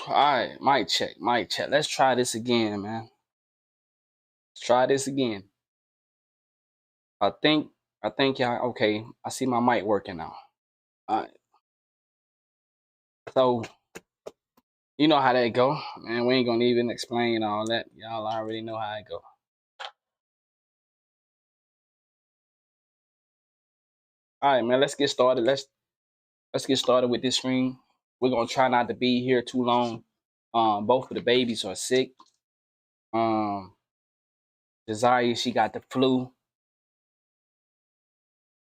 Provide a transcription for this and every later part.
All right, mic check, mic check. Let's try this again, man. Let's try this again. I think, I think y'all okay. I see my mic working now. All right, so you know how that go, man. We ain't gonna even explain all that. Y'all already know how it go. All right, man. Let's get started. Let's get started with this screen. We're gonna try not to be here too long. Both of the babies are sick. Um, Desire, she got the flu,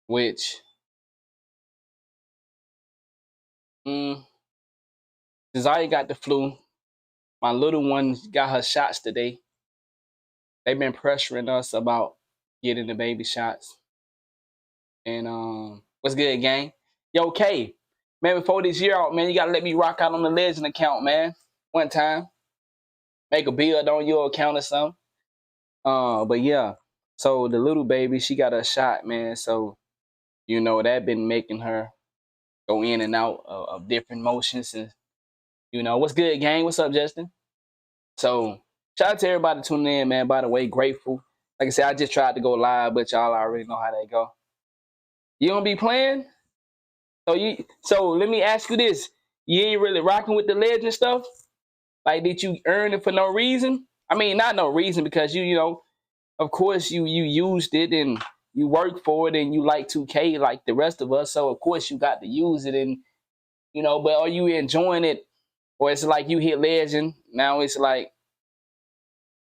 which mm, Desire got the flu. My little one got her shots today. They've been pressuring us about getting the baby shots. And what's good, gang? Yo, K, man, before this year out, man, you gotta let me rock out on the Legend account, man. One time, make a build on your account or something. But yeah, so the little baby, she got a shot, man. So that been making her go in and out of different motions, and what's good, gang? What's up, Justin? So shout out to everybody tuning in, man. By the way, grateful. Like I said, I just tried to go live, but y'all already know how that go. You gonna be playing? So let me ask you this: you ain't really rocking with the Legend stuff? Like, did you earn it for no reason? I mean, not no reason because of course you used it and you worked for it and you like 2K like the rest of us. So of course you got to use it and but are you enjoying it, or it's like you hit Legend now? It's like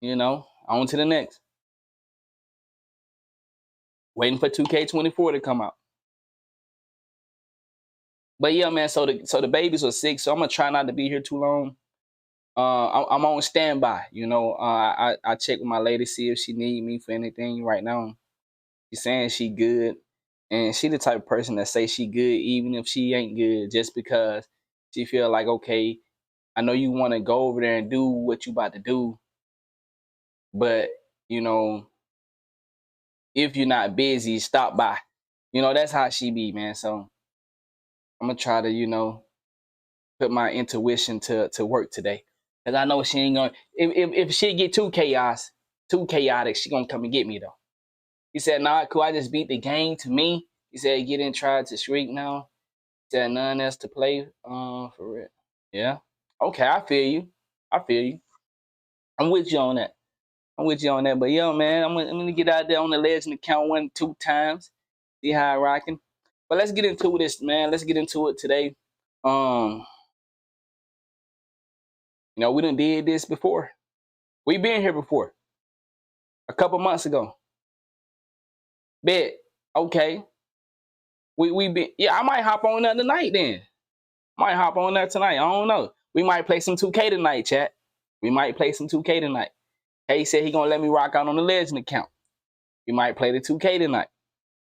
on to the next, waiting for 2K24 to come out. But yeah, man. So the babies are sick, so I'm gonna try not to be here too long. I'm on standby. I check with my lady, see if she need me for anything right now. She's saying she good, and she the type of person that say she good even if she ain't good, just because she feel like, okay, I know you want to go over there and do what you about to do, but you know if you're not busy, stop by. That's how she be, man. So I'm gonna try to put my intuition to work today. Cause I know she ain't gonna. If she get too chaotic, she gonna come and get me though. He said, "Nah, cool. I just beat the game to me." He said, "Get in, try to shriek now." He said, "None else to play." For real. Yeah. Okay, I feel you. I feel you. I'm with you on that. I'm with you on that. But yo, man, I'm gonna get out there on the Legend account 1, 2 times. See how I rocking. But let's get into this, man. Let's get into it today. Um, we done did this before. We been here before. A couple months ago. Bet. Okay. We been, yeah, I might hop on that tonight then. Might hop on that tonight. I don't know. We might play some 2K tonight, chat. We might play some 2K tonight. Hey said he gonna let me rock out on the Legend account. We might play the 2K tonight.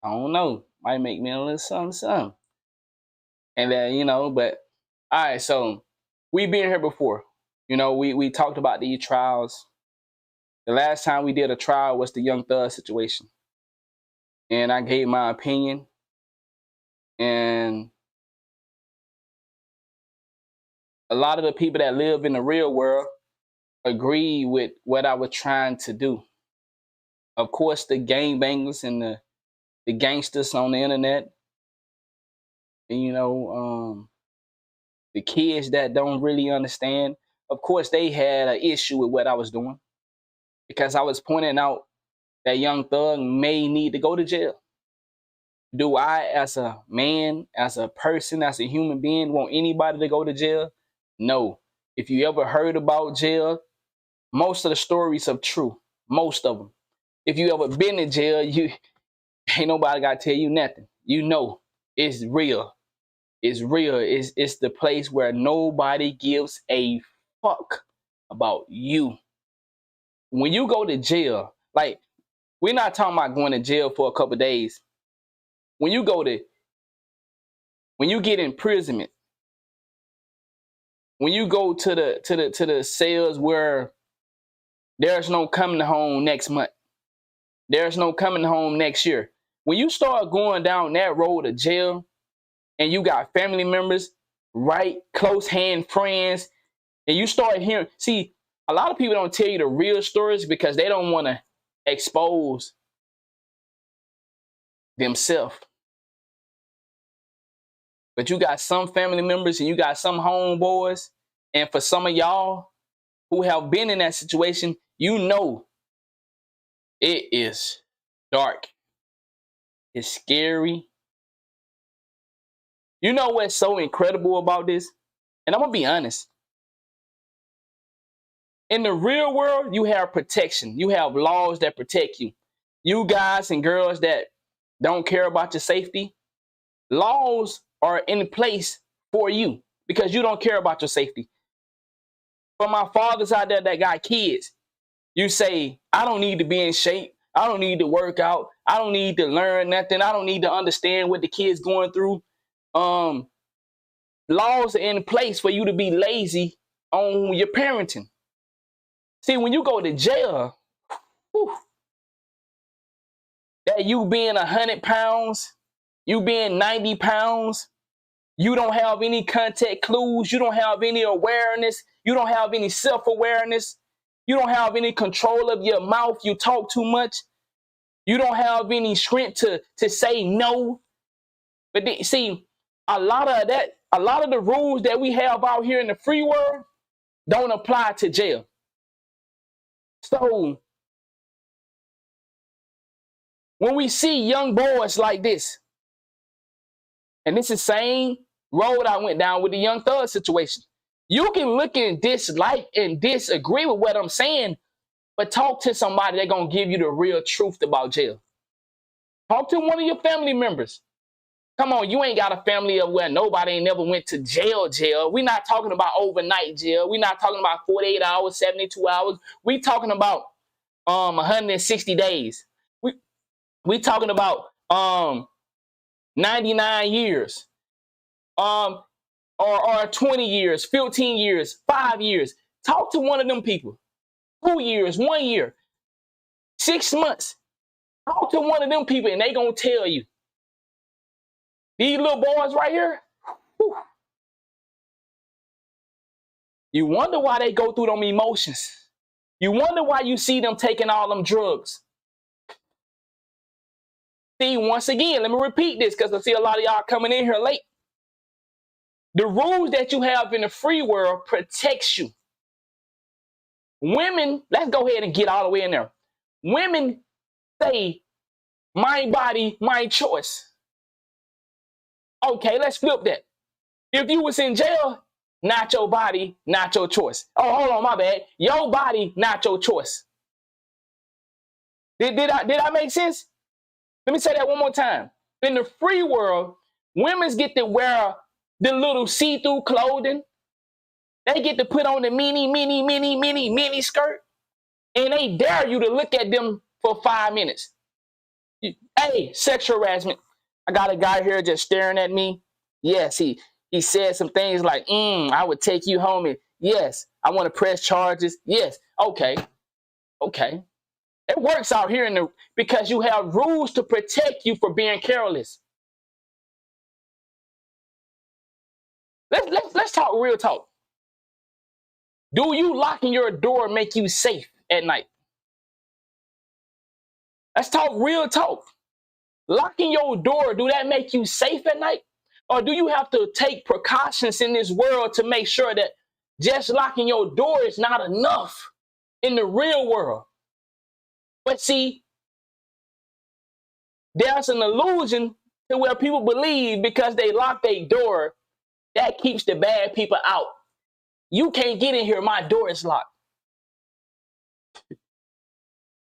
I don't know. Might make me a little something. And then, but all right, so we been here before. We talked about these trials. The last time we did a trial was the Young Thug situation. And I gave my opinion. And a lot of the people that live in the real world agree with what I was trying to do. Of course, the gangbangers and the gangsters on the internet, and the kids that don't really understand. Of course, they had an issue with what I was doing because I was pointing out that Young Thug may need to go to jail. Do I, as a man, as a person, as a human being, want anybody to go to jail? No. If you ever heard about jail, most of the stories are true. Most of them. If you ever been in jail, you ain't nobody got to tell you nothing. It's real. It's real. It's the place where nobody gives a fuck about you. When you go to jail, like, we're not talking about going to jail for a couple of days. When you get imprisonment, when you go to the cells where there's no coming home next month, there's no coming home next year. When you start going down that road to jail, and you got family members, right, close hand friends, and you start hearing, see, a lot of people don't tell you the real stories because they don't want to expose themselves. But you got some family members and you got some homeboys, and for some of y'all who have been in that situation, you know it is dark. It's scary. You know what's so incredible about this? And I'm going to be honest. In the real world, you have protection. You have laws that protect you. You guys and girls that don't care about your safety, laws are in place for you because you don't care about your safety. For my fathers out there that got kids, you say, I don't need to be in shape. I don't need to work out. I don't need to learn nothing. I don't need to understand what the kid's going through. Laws are in place for you to be lazy on your parenting. See, when you go to jail, whew, that you being 100 pounds, you being 90 pounds, you don't have any contact clues, you don't have any awareness, you don't have any self-awareness, you don't have any control of your mouth, you talk too much, you don't have any strength to say no. But see, a lot of the rules that we have out here in the free world don't apply to jail. So when we see young boys like this, and this is the same road I went down with the Young Thug situation, you can look and dislike and disagree with what I'm saying, but talk to somebody that's going to give you the real truth about jail. Talk to one of your family members. Come on, you ain't got a family of where nobody ain't never went to jail. We're not talking about overnight jail. We're not talking about 48 hours, 72 hours. We talking about 160 days. We talking about 99 years. Or 20 years, 15 years, 5 years. Talk to one of them people. 2 years, 1 year, 6 months. Talk to one of them people and they gonna tell you. These little boys right here, whew, you wonder why they go through them emotions. You wonder why you see them taking all them drugs. See, once again, let me repeat this because I see a lot of y'all coming in here late. The rules that you have in the free world protects you. Women, let's go ahead and get all the way in there. Women say, my body, my choice. Okay, let's flip that. If you was in jail, not your body, not your choice. Oh, hold on, my bad. Your body, not your choice. Did I make sense? Let me say that one more time. In the free world, women get to wear the little see-through clothing. They get to put on the mini skirt. And they dare you to look at them for 5 minutes. Hey, sexual harassment. I got a guy here just staring at me. Yes, he said some things like, I would take you home. And yes, I want to press charges. Yes, okay. It works out here because you have rules to protect you for being careless. Let's talk real talk. Do you locking your door make you safe at night? Let's talk real talk. Locking your door, do that make you safe at night? Or do you have to take precautions in this world to make sure that just locking your door is not enough in the real world? But see, there's an illusion to where people believe because they lock their door, that keeps the bad people out. You can't get in here, my door is locked.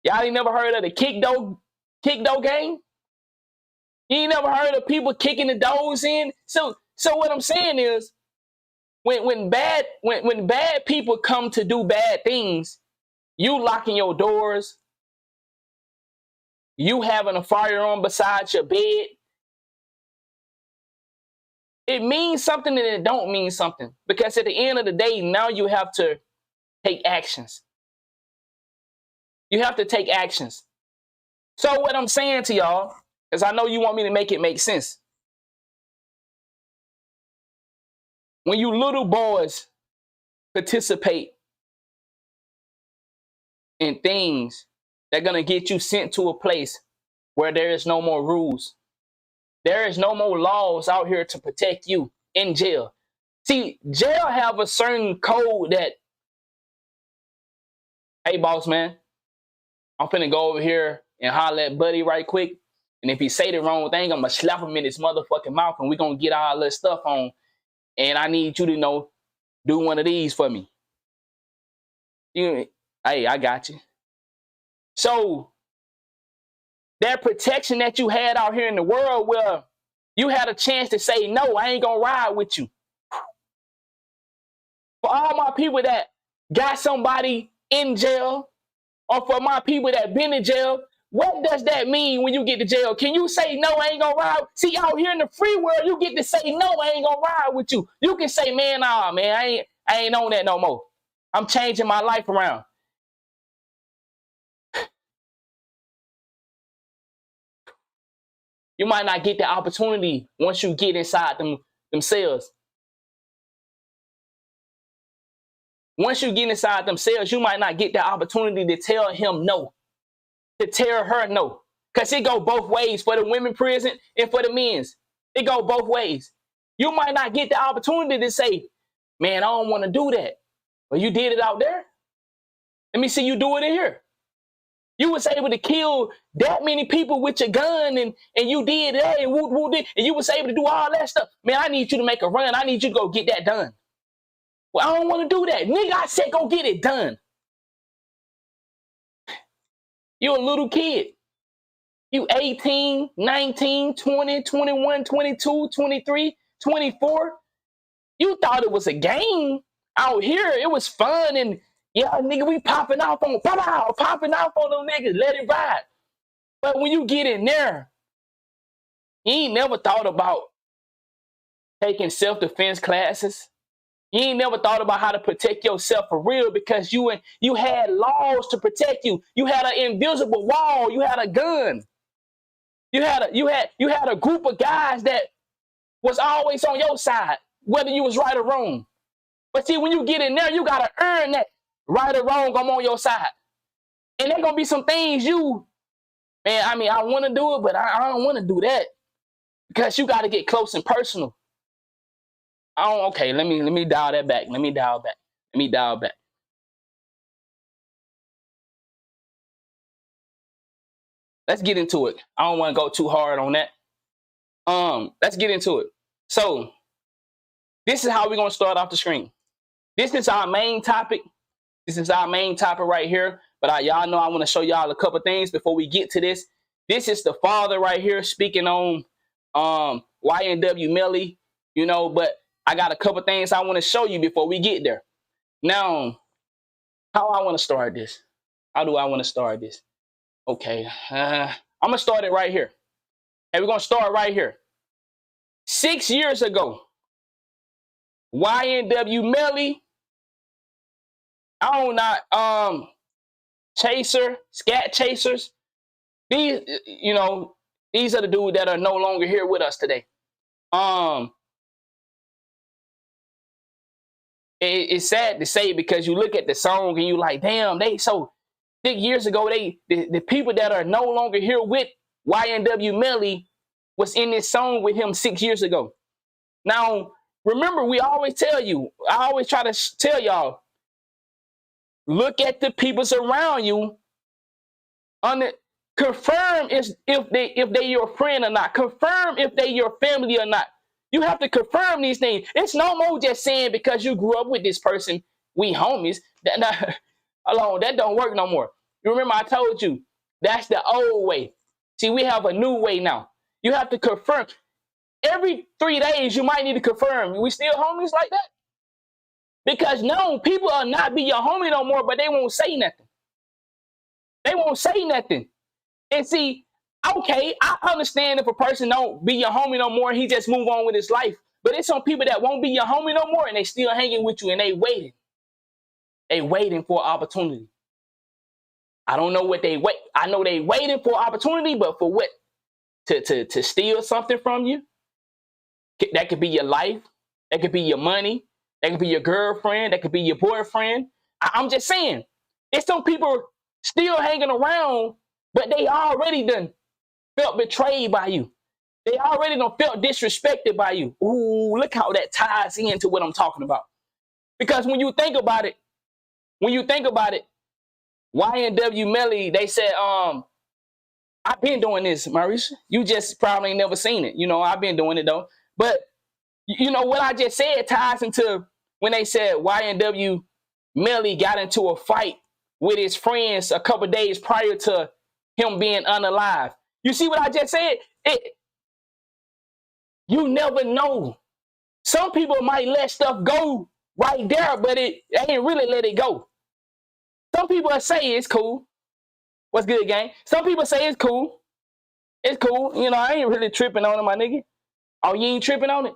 Y'all ain't never heard of the kick door game? You ain't never heard of people kicking the doors in? So what I'm saying is, when bad people come to do bad things, you locking your doors, you having a firearm beside your bed, it means something and it don't mean something. Because at the end of the day, now you have to take actions. You have to take actions. So what I'm saying to y'all, because I know you want me to make it make sense. when you little boys participate in things that are going to get you sent to a place where there is no more rules. There is no more laws out here to protect you in jail. See, jail have a certain code that, hey, boss man, I'm finna go over here and holler at Buddy right quick. And if he say the wrong thing, I'm gonna slap him in his motherfucking mouth and we gonna get all this stuff on. And I need you to do one of these for me. Hey, I got you. So that protection that you had out here in the world where you had a chance to say, no, I ain't gonna ride with you. For all my people that got somebody in jail, or for my people that been in jail, what does that mean when you get to jail? Can you say, no, I ain't gonna ride? See, out here in the free world, you get to say, no, I ain't gonna ride with you. You can say, man, nah, man, I ain't on that no more. I'm changing my life around. You might not get the opportunity once you get inside them cells. Once you get inside them cells, you might not get the opportunity to tell him no, to tell her no. Because it go both ways for the women prison and for the men's. It go both ways. You might not get the opportunity to say, man, I don't want to do that. But you did it out there. Let me see you do it in here. You was able to kill that many people with your gun and you did that and and you was able to do all that stuff. Man, I need you to make a run. I need you to go get that done. Well, I don't want to do that. Nigga, I said go get it done. You're a little kid. You 18, 19, 20, 21, 22, 23, 24. You thought it was a game out here. It was fun and yeah, nigga, we popping off on them niggas. Let it ride. But when you get in there, you ain't never thought about taking self-defense classes. You ain't never thought about how to protect yourself for real because you had laws to protect you. You had an invisible wall. You had a gun. You had a group of guys that was always on your side, whether you was right or wrong. But see, when you get in there, you gotta earn that. Right or wrong, I'm on your side. And there gonna be some things I want to do it, but I don't want to do that because you got to get close and personal. Okay, let me dial that back. Let me dial back. Let's get into it. I don't want to go too hard on that. Let's get into it. So, this is how we're gonna start off the screen. This is our main topic. This is our main topic right here. But y'all know I want to show y'all a couple things before we get to this. This is the father right here speaking on YNW Melly, but I got a couple things I want to show you before we get there. Now, how I want to start this? How do I want to start this? Okay, I'm going to start it right here. And we're going to start right here. 6 years ago, YNW Melly, Chaser, Scat Chasers. These are the dudes that are no longer here with us today. It's sad to say because you look at the song and you like, damn, 6 years ago, the people that are no longer here with YNW Melly was in this song with him 6 years ago. Now, remember, I always try to tell y'all, look at the people around you. Confirm if they your friend or not. Confirm if they your family or not. You have to confirm these things. It's no more just saying because you grew up with this person, we homies. That don't work no more. You remember I told you, that's the old way. See, we have a new way now. You have to confirm. Every 3 days, you might need to confirm. We still homies like that? Because no, people are not be your homie no more, but they won't say nothing. They won't say nothing. And see, okay, I understand if a person don't be your homie no more, he just move on with his life. But it's some people that won't be your homie no more, and they still hanging with you, and they waiting. They waiting for opportunity. I don't know what they wait. I know they waiting for opportunity, but for what? To steal something from you? That could be your life. They could be your money. They could be your girlfriend. They could be your boyfriend. I'm just saying, it's some people still hanging around, but they already done felt betrayed by you. They already done felt disrespected by you. Ooh, look how that ties into what I'm talking about. Because when you think about it, YNW Melly, they said, I've been doing this, Maurice. You just probably ain't never seen it. You know, I've been doing it though. But you know what I just said ties into when they said YNW Melly got into a fight with his friends a couple days prior to him being unalive. You see what I just said? You never know. Some people might let stuff go right there, but they ain't really let it go. Some people say it's cool. What's good, gang? Some people say it's cool. It's cool. You know, I ain't really tripping on it, my nigga. Oh, you ain't tripping on it?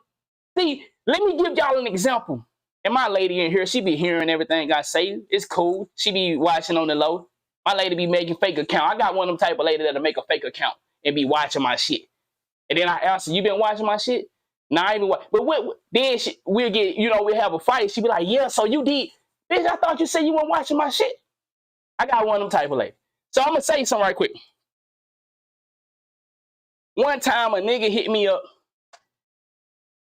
See, let me give y'all an example. And my lady in here, she be hearing everything I say. It's cool. She be watching on the low. My lady be making fake account. I got one of them type of lady that'll make a fake account and be watching my shit. And then I ask her, you been watching my shit? Nah, I ain't been watching. But what then we'll get, you know, we'll have a fight. She be like, yeah, so you did. Bitch, I thought you said you weren't watching my shit. I got one of them type of lady. So I'm going to say something right quick. One time a nigga hit me up.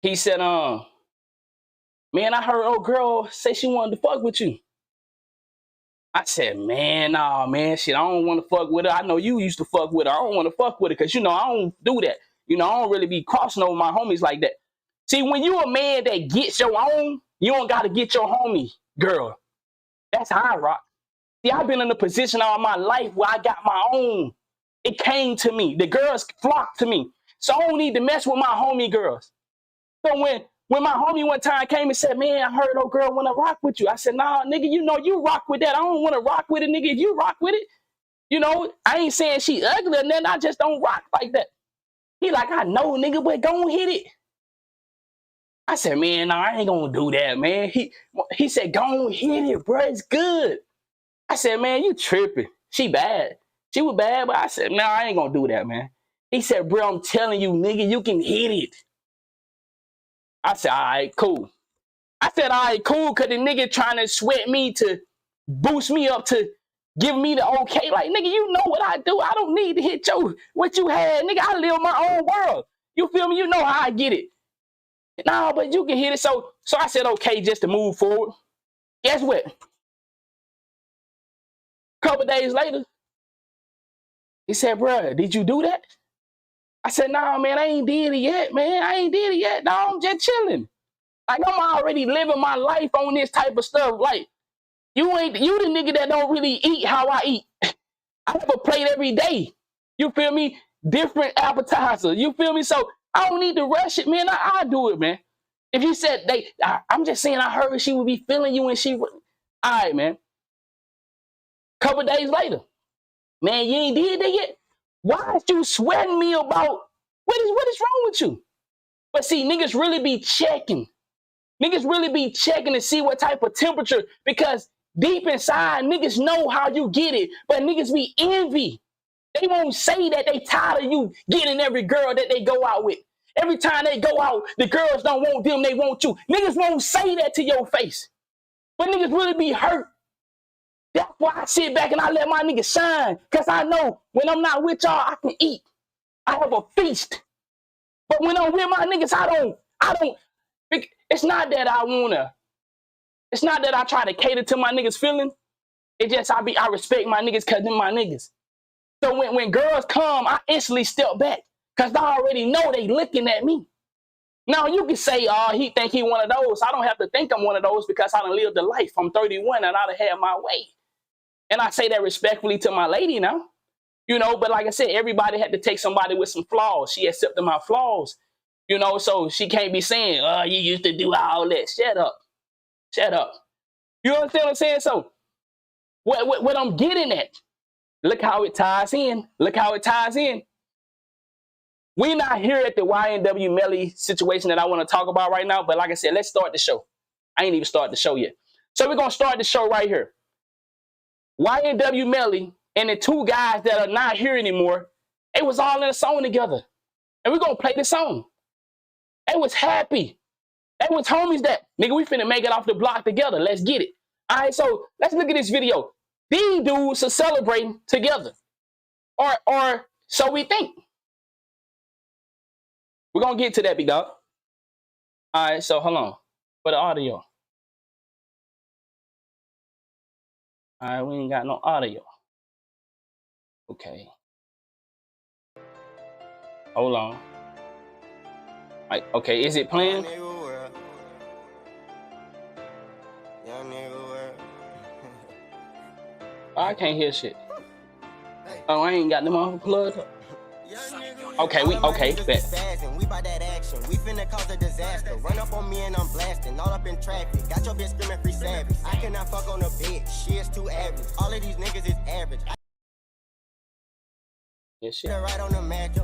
He said, man, I heard old girl say she wanted to fuck with you. I said, man, nah, man, shit, I don't want to fuck with her. I know you used to fuck with her. I don't want to fuck with her because, you know, I don't do that. You know, I don't really be crossing over my homies like that. See, when you a man that gets your own, you don't got to get your homie girl. That's how I rock. See, I've been in a position all my life where I got my own. It came to me. The girls flocked to me. So I don't need to mess with my homie girls. So when my homie one time came and said, man, I heard old girl want to rock with you. I said, nah, nigga, you know you rock with that. I don't want to rock with it, nigga. If you rock with it, you know, I ain't saying she ugly or nothing. I just don't rock like that. He like, I know, nigga, but go and hit it. I said, man, nah, I ain't gonna do that, man. He said, go and hit it, bro. It's good. I said, man, you tripping. She bad. She was bad, but I said, nah, I ain't gonna do that, man. He said, bro, I'm telling you, nigga, you can hit it. I said, all right, cool. I said, all right, cool, because the nigga trying to sweat me to boost me up to give me the okay. Like, nigga, you know what I do. I don't need to hit what you had. Nigga, I live my own world. You feel me? You know how I get it. Nah, but you can hit it. So I said, okay, just to move forward. Guess what? A couple days later, he said, bro, did you do that? I said, nah, man, I ain't did it yet, man. I ain't did it yet. No, I'm just chilling. Like, I'm already living my life on this type of stuff. Like, you the nigga that don't really eat how I eat. I have a plate every day. You feel me? Different appetizers. You feel me? So I don't need to rush it, man. I'll do it, man. If you said I'm just saying I heard she would be feeling you and she would. All right, man. Couple days later, man, you ain't did that yet. Why is you sweating me about what is wrong with you? But see, niggas really be checking. Niggas really be checking to see what type of temperature, because deep inside, niggas know how you get it, but niggas be envy. They won't say that they tired of you getting every girl that they go out with. Every time they go out, the girls don't want them, they want you. Niggas won't say that to your face, but niggas really be hurt. That's why I sit back and I let my niggas shine, because I know when I'm not with y'all, I can eat. I have a feast. But when I'm with my niggas, I don't. It's not that it's not that I try to cater to my niggas' feeling. It's just I respect my niggas because they're my niggas. So when girls come, I instantly step back because I already know they looking at me. Now you can say, he think he one of those. I don't have to think I'm one of those because I done lived the life. I'm 31 and I done had my way. And I say that respectfully to my lady now. You know, but like I said, everybody had to take somebody with some flaws. She accepted my flaws. You know, so she can't be saying, you used to do all that. Shut up. Shut up. You understand what I'm saying? So what I'm getting at, look how it ties in. Look how it ties in. We're not here at the YNW Melly situation that I want to talk about right now. But like I said, let's start the show. I ain't even started the show yet. So we're going to start the show right here. YNW Melly and the two guys that are not here anymore, they was all in a song together. And we're going to play the song. They was happy. They was homies that, nigga, we finna make it off the block together. Let's get it. All right, so let's look at this video. These dudes are celebrating together. Or so we think. We're going to get to that, big dog. All right, so hold on. For the audio. All right, we ain't got no audio. Okay. Hold on. Like, okay, is it playing? Oh, I can't hear shit. Oh, I ain't got them on plugged up. Okay, bet. We by that action. We finna cause a disaster. Run up on me and I'm blasting. All up in traffic. Got your bitch screaming free savage. I cannot fuck on a bitch. She is too average. All of these niggas is average. This shit. Right on the match.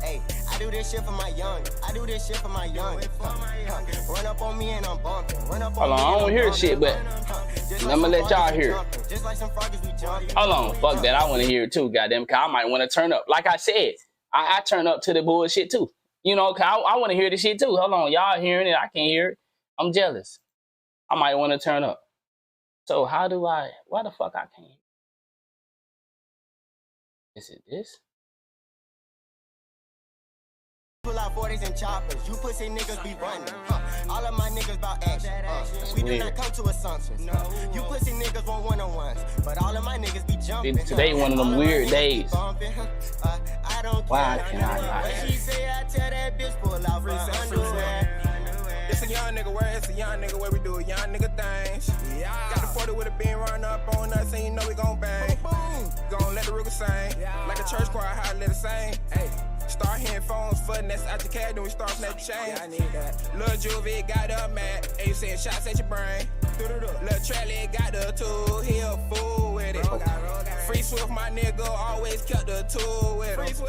Hey, I do this shit for my young. I do this shit for my young. Run up on me and I'm bumping. Run up on me. Hold on, I don't hear shit, but I'm gonna let y'all hear it. Just like some froggies we jumping. Hold on, fuck that. I want to hear it too, goddamn. Cause I might want to turn up. Like I said, I turn up to the bullshit too. You know, cause I want to hear the shit too. Hold on, y'all hearing it? I can't hear it. I'm jealous. I might want to turn up. So how do I? Why the fuck I can't? Is it this? Pull out 40s and choppers. You pussy niggas be running. All of my niggas about action. We do not come to assumptions. You pussy niggas want one-on-ones, but all of my niggas be jumping. Today one of them weird days. I don't Why can I not? When she say I tell that bitch pull out free underwear. It's a young nigga where it's a young nigga where we do young nigga things. Yeah. Got the 40 with a beam run up on us and you know we gon' bang. Boom. Gon' let the Ruger sing. Yeah. Like a church choir, how I let it sing. Hey. Start hearing phones fudding, that's out your cat, then we start from that chain. Yeah, I need that. Lil Juvy got up mad, and you saying shots at your brain. Lil Trelly got the tool, he a fool with it. Free Swift, my nigga, always kept the tool with him.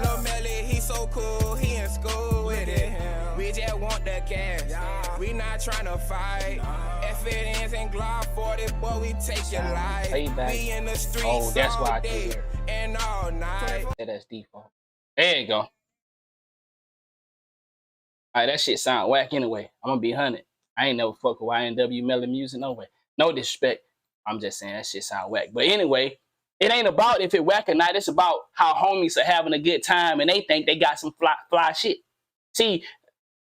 Lil Melly, he so cool, he in school with it. We just want the cash, we not trying to fight. F-Ins and Glock 40, boy, we take your life. We in the streets that's all why day and all night. Yeah, that's default. There you go. All right, that shit sound whack anyway. I'm gonna be 100. I ain't never fuck with YNW Melly music no way. No disrespect. I'm just saying that shit sound whack. But anyway, it ain't about if it whack or not. It's about how homies are having a good time and they think they got some fly shit. See,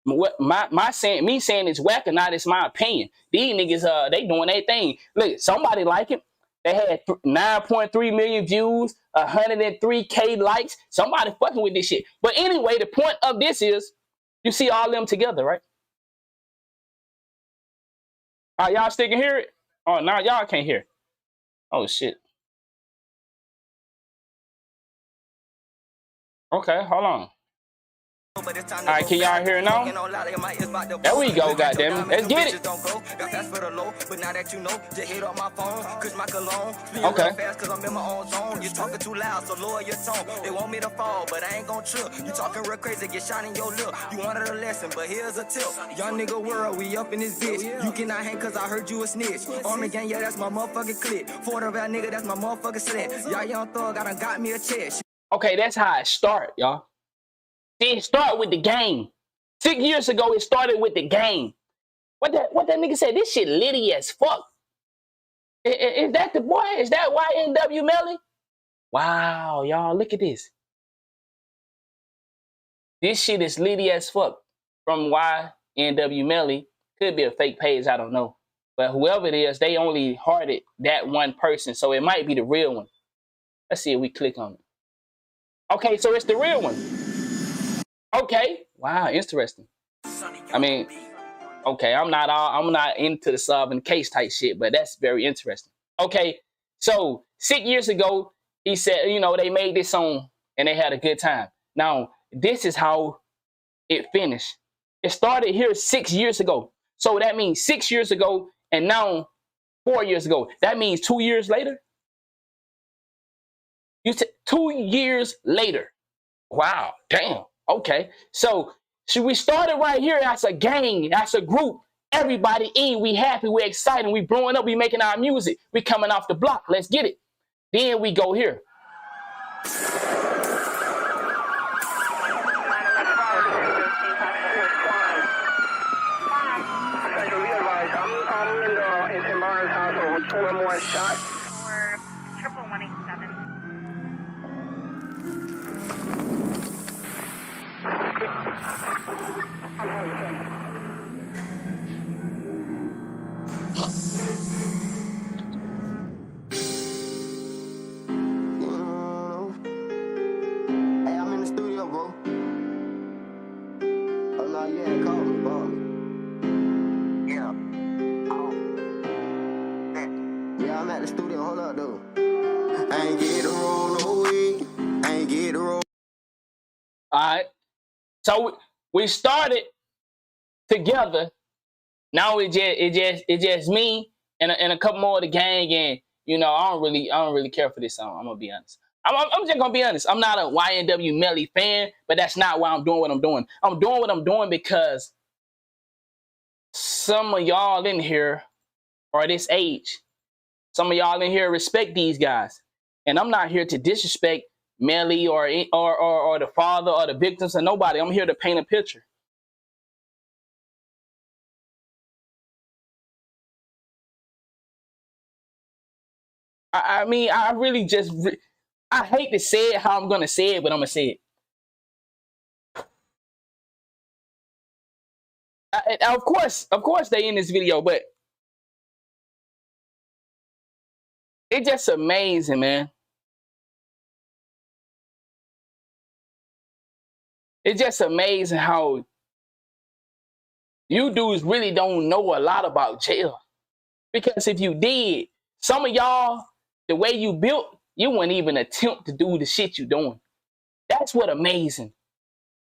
what me saying it's whack or not, it's my opinion. These niggas, they doing their thing. Look, somebody like it. They had 9.3 million views, 103K likes. Somebody fucking with this shit. But anyway, the point of this is, you see all them together, right? All right, y'all still can hear it? Oh, now y'all can't hear it. Oh, shit. Okay, hold on. All right, can y'all hear it now? There we go, goddamn. Let's get it. Okay. You're talking too loud, so lower your tone. They want me to fall, but I ain't gon' trip. You talking real crazy, get shot in your lip. You wanted a lesson, but here's a tip. Young nigga world, we up in this bitch. You cannot hang cause I heard you a snitch. Army gang, yeah, that's my motherfucking clip. For the rap nigga, that's my motherfucking slant. Y'all young thug, I done got me a check. Okay, that's how it start, y'all. It started with the game. 6 years ago, it started with the game. What that nigga said? This shit litty as fuck. Is that the boy? Is that YNW Melly? Wow, y'all, look at this. This shit is litty as fuck from YNW Melly. Could be a fake page, I don't know. But whoever it is, they only hearted that one person, so it might be the real one. Let's see if we click on it. Okay, so it's the real one. Okay. Wow, interesting. I mean, okay, I'm not into the solving case type shit, but that's very interesting. Okay, so 6 years ago, he said, you know, they made this song and they had a good time. Now, this is how it finished. It started here 6 years ago. So that means 6 years ago and now 4 years ago. That means 2 years later. You said 2 years later. Wow, damn. Okay, so we started right here as a gang, as a group. Everybody in, we happy, we excited, we blowing up, we making our music. We coming off the block, let's get it. Then we go here. one shot. For 11187. Hey, I'm in the studio, bro. Oh, no, yeah, call me, bro. Yeah. Yeah, I'm at the studio. Hold up, though. I ain't get the roll no way. I ain't get the roll. All right. So we started together. Now it's just me and a couple more of the gang, and you know I don't really care for this song. I'm gonna be honest. I'm just gonna be honest. I'm not a YNW Melly fan, but that's not why I'm doing what I'm doing. I'm doing what I'm doing because some of y'all in here are this age. Some of y'all in here respect these guys, and I'm not here to disrespect Melly or the father or the victims or nobody. I'm here to paint a picture. I mean, I really just I hate to say it how I'm gonna say it, but I'm gonna say it. Of course, they in this video, but it's just amazing, man. It's just amazing how you dudes really don't know a lot about jail. Because if you did, some of y'all, the way you built, you wouldn't even attempt to do the shit you doing. That's what amazing.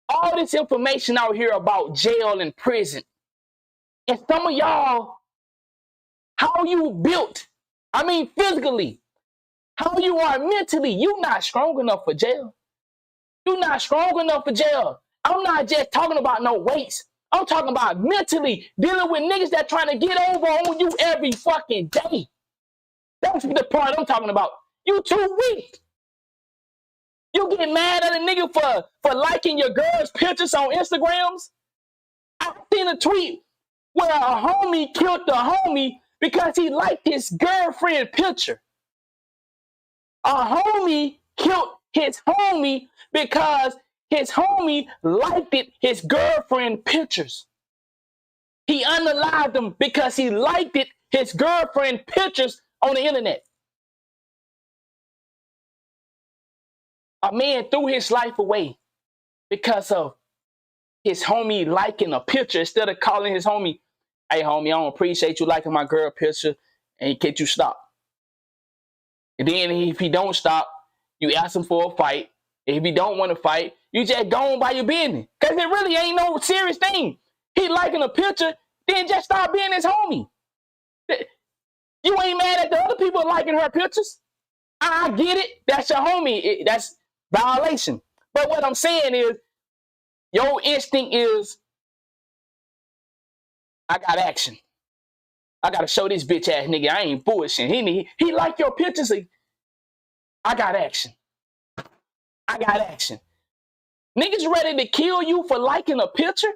All this information out here about jail and prison, and some of y'all, how you built, I mean physically, how you are mentally, you not strong enough for jail. You not strong enough for jail. I'm not just talking about no weights. I'm talking about mentally dealing with niggas that trying to get over on you every fucking day. That's the part I'm talking about. You too weak. You get mad at a nigga for liking your girl's pictures on Instagrams. I seen a tweet where a homie killed the homie because he liked his girlfriend picture. A homie killed his homie because his homie liked his girlfriend pictures. He unalived him because he liked his girlfriend pictures on the internet. A man threw his life away because of his homie liking a picture instead of calling his homie, hey homie, I don't appreciate you liking my girl picture, and can't you stop? And then if he don't stop, you ask him for a fight. If he don't want to fight, you just go on by your business. Because it really ain't no serious thing. He liking a picture, then just stop being his homie. You ain't mad at the other people liking her pictures. I get it. That's your homie. That's violation. But what I'm saying is, your instinct is, I got action. I got to show this bitch ass nigga I ain't bullshitting. He like your pictures. I got action. I got action. Niggas ready to kill you for liking a picture?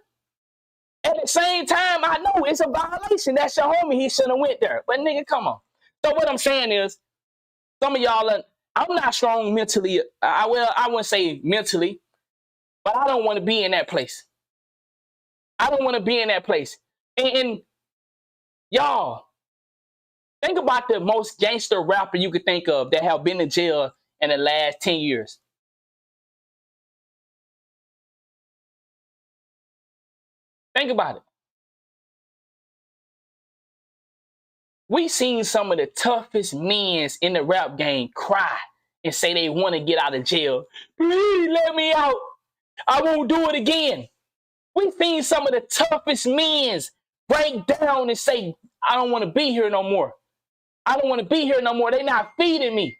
At the same time, I know it's a violation. That's your homie. He shouldn't have went there. But nigga, come on. So what I'm saying is, some of y'all, I'm not strong mentally. I wouldn't say mentally, but I don't want to be in that place. I don't want to be in that place. And y'all, think about the most gangster rapper you could think of that have been in jail in the last 10 years. Think about it. We seen some of the toughest men in the rap game cry and say they want to get out of jail. Please let me out. I won't do it again. We seen some of the toughest men break down and say, I don't want to be here no more. I don't want to be here no more. They not feeding me.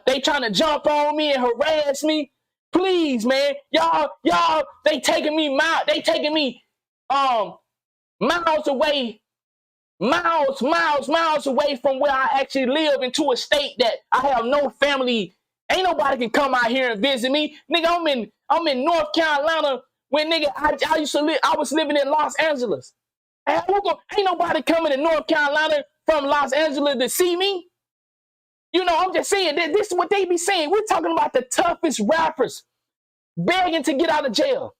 They trying to jump on me and harass me. Please, man. Y'all, they taking me miles away. Miles away from where I actually live, into a state that I have no family. Ain't nobody can come out here and visit me. Nigga, I'm in North Carolina when nigga I was living in Los Angeles. And ain't nobody coming to North Carolina from Los Angeles to see me. You know, I'm just saying that this is what they be saying. We're talking about the toughest rappers begging to get out of jail.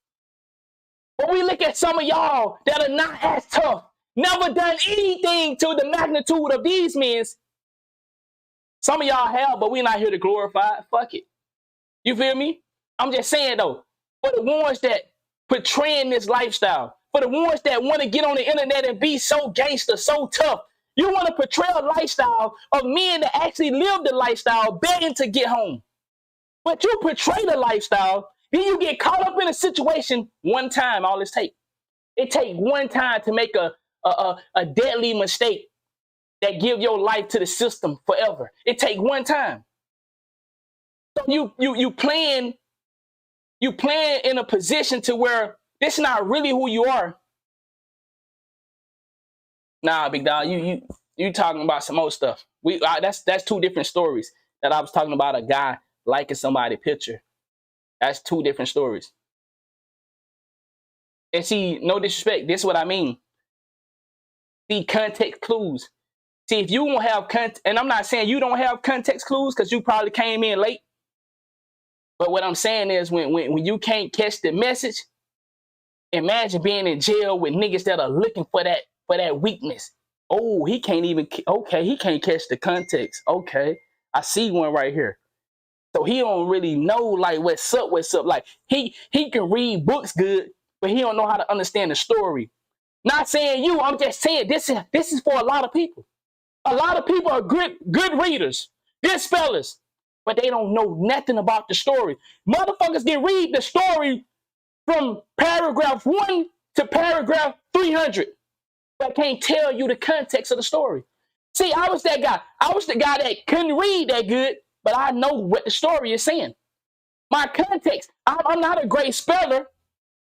But we look at some of y'all that are not as tough, never done anything to the magnitude of these men. Some of y'all have, but we're not here to glorify it. Fuck it. You feel me? I'm just saying, though, for the ones that portraying this lifestyle, for the ones that want to get on the internet and be so gangster, so tough, you want to portray a lifestyle of men that actually live the lifestyle begging to get home. But you portray the lifestyle, then you get caught up in a situation one time, all this take. It takes one time to make a deadly mistake that give your life to the system forever. It takes one time. So you playing in a position to where this is not really who you are. Nah, big dog, you talking about some old stuff. That's two different stories. That I was talking about a guy liking somebody's picture. That's two different stories. And see, no disrespect, this is what I mean. See, context clues. See, if you won't have context, and I'm not saying you don't have context clues because you probably came in late. But what I'm saying is when you can't catch the message, imagine being in jail with niggas that are looking for that weakness. Oh, he can't catch the context. Okay, I see one right here. So he don't really know like what's up. Like he can read books good, but he don't know how to understand the story. Not saying you, I'm just saying this is for a lot of people. A lot of people are good readers, good spellers, but they don't know nothing about the story. Motherfuckers can read the story from paragraph 1 to paragraph 300, but can't tell you the context of the story. See, I was that guy. I was the guy that couldn't read that good, but I know what the story is saying. My context, I'm not a great speller.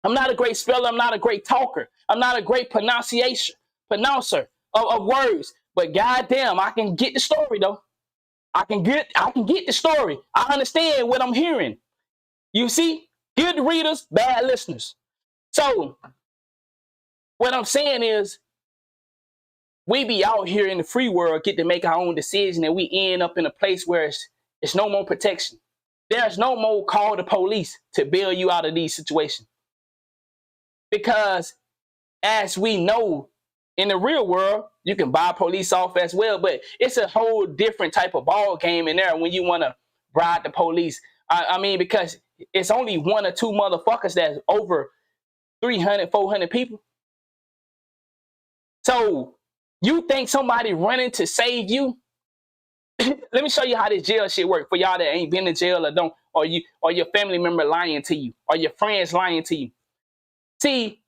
I'm not a great speller. I'm not a great talker. I'm not a great pronouncer of words. But goddamn, I can get the story though. I can get the story. I understand what I'm hearing. You see, good readers, bad listeners. So what I'm saying is, we be out here in the free world, get to make our own decision, and we end up in a place where it's no more protection. There's no more call the police to bail you out of these situations. Because as we know, in the real world, you can buy police off as well, but it's a whole different type of ball game in there when you want to bribe the police. I mean, because it's only one or two motherfuckers that's over 300, 400 people. So you think somebody running to save you? Let me show you how this jail shit work for y'all that ain't been in jail or your family member lying to you or your friends lying to you. See,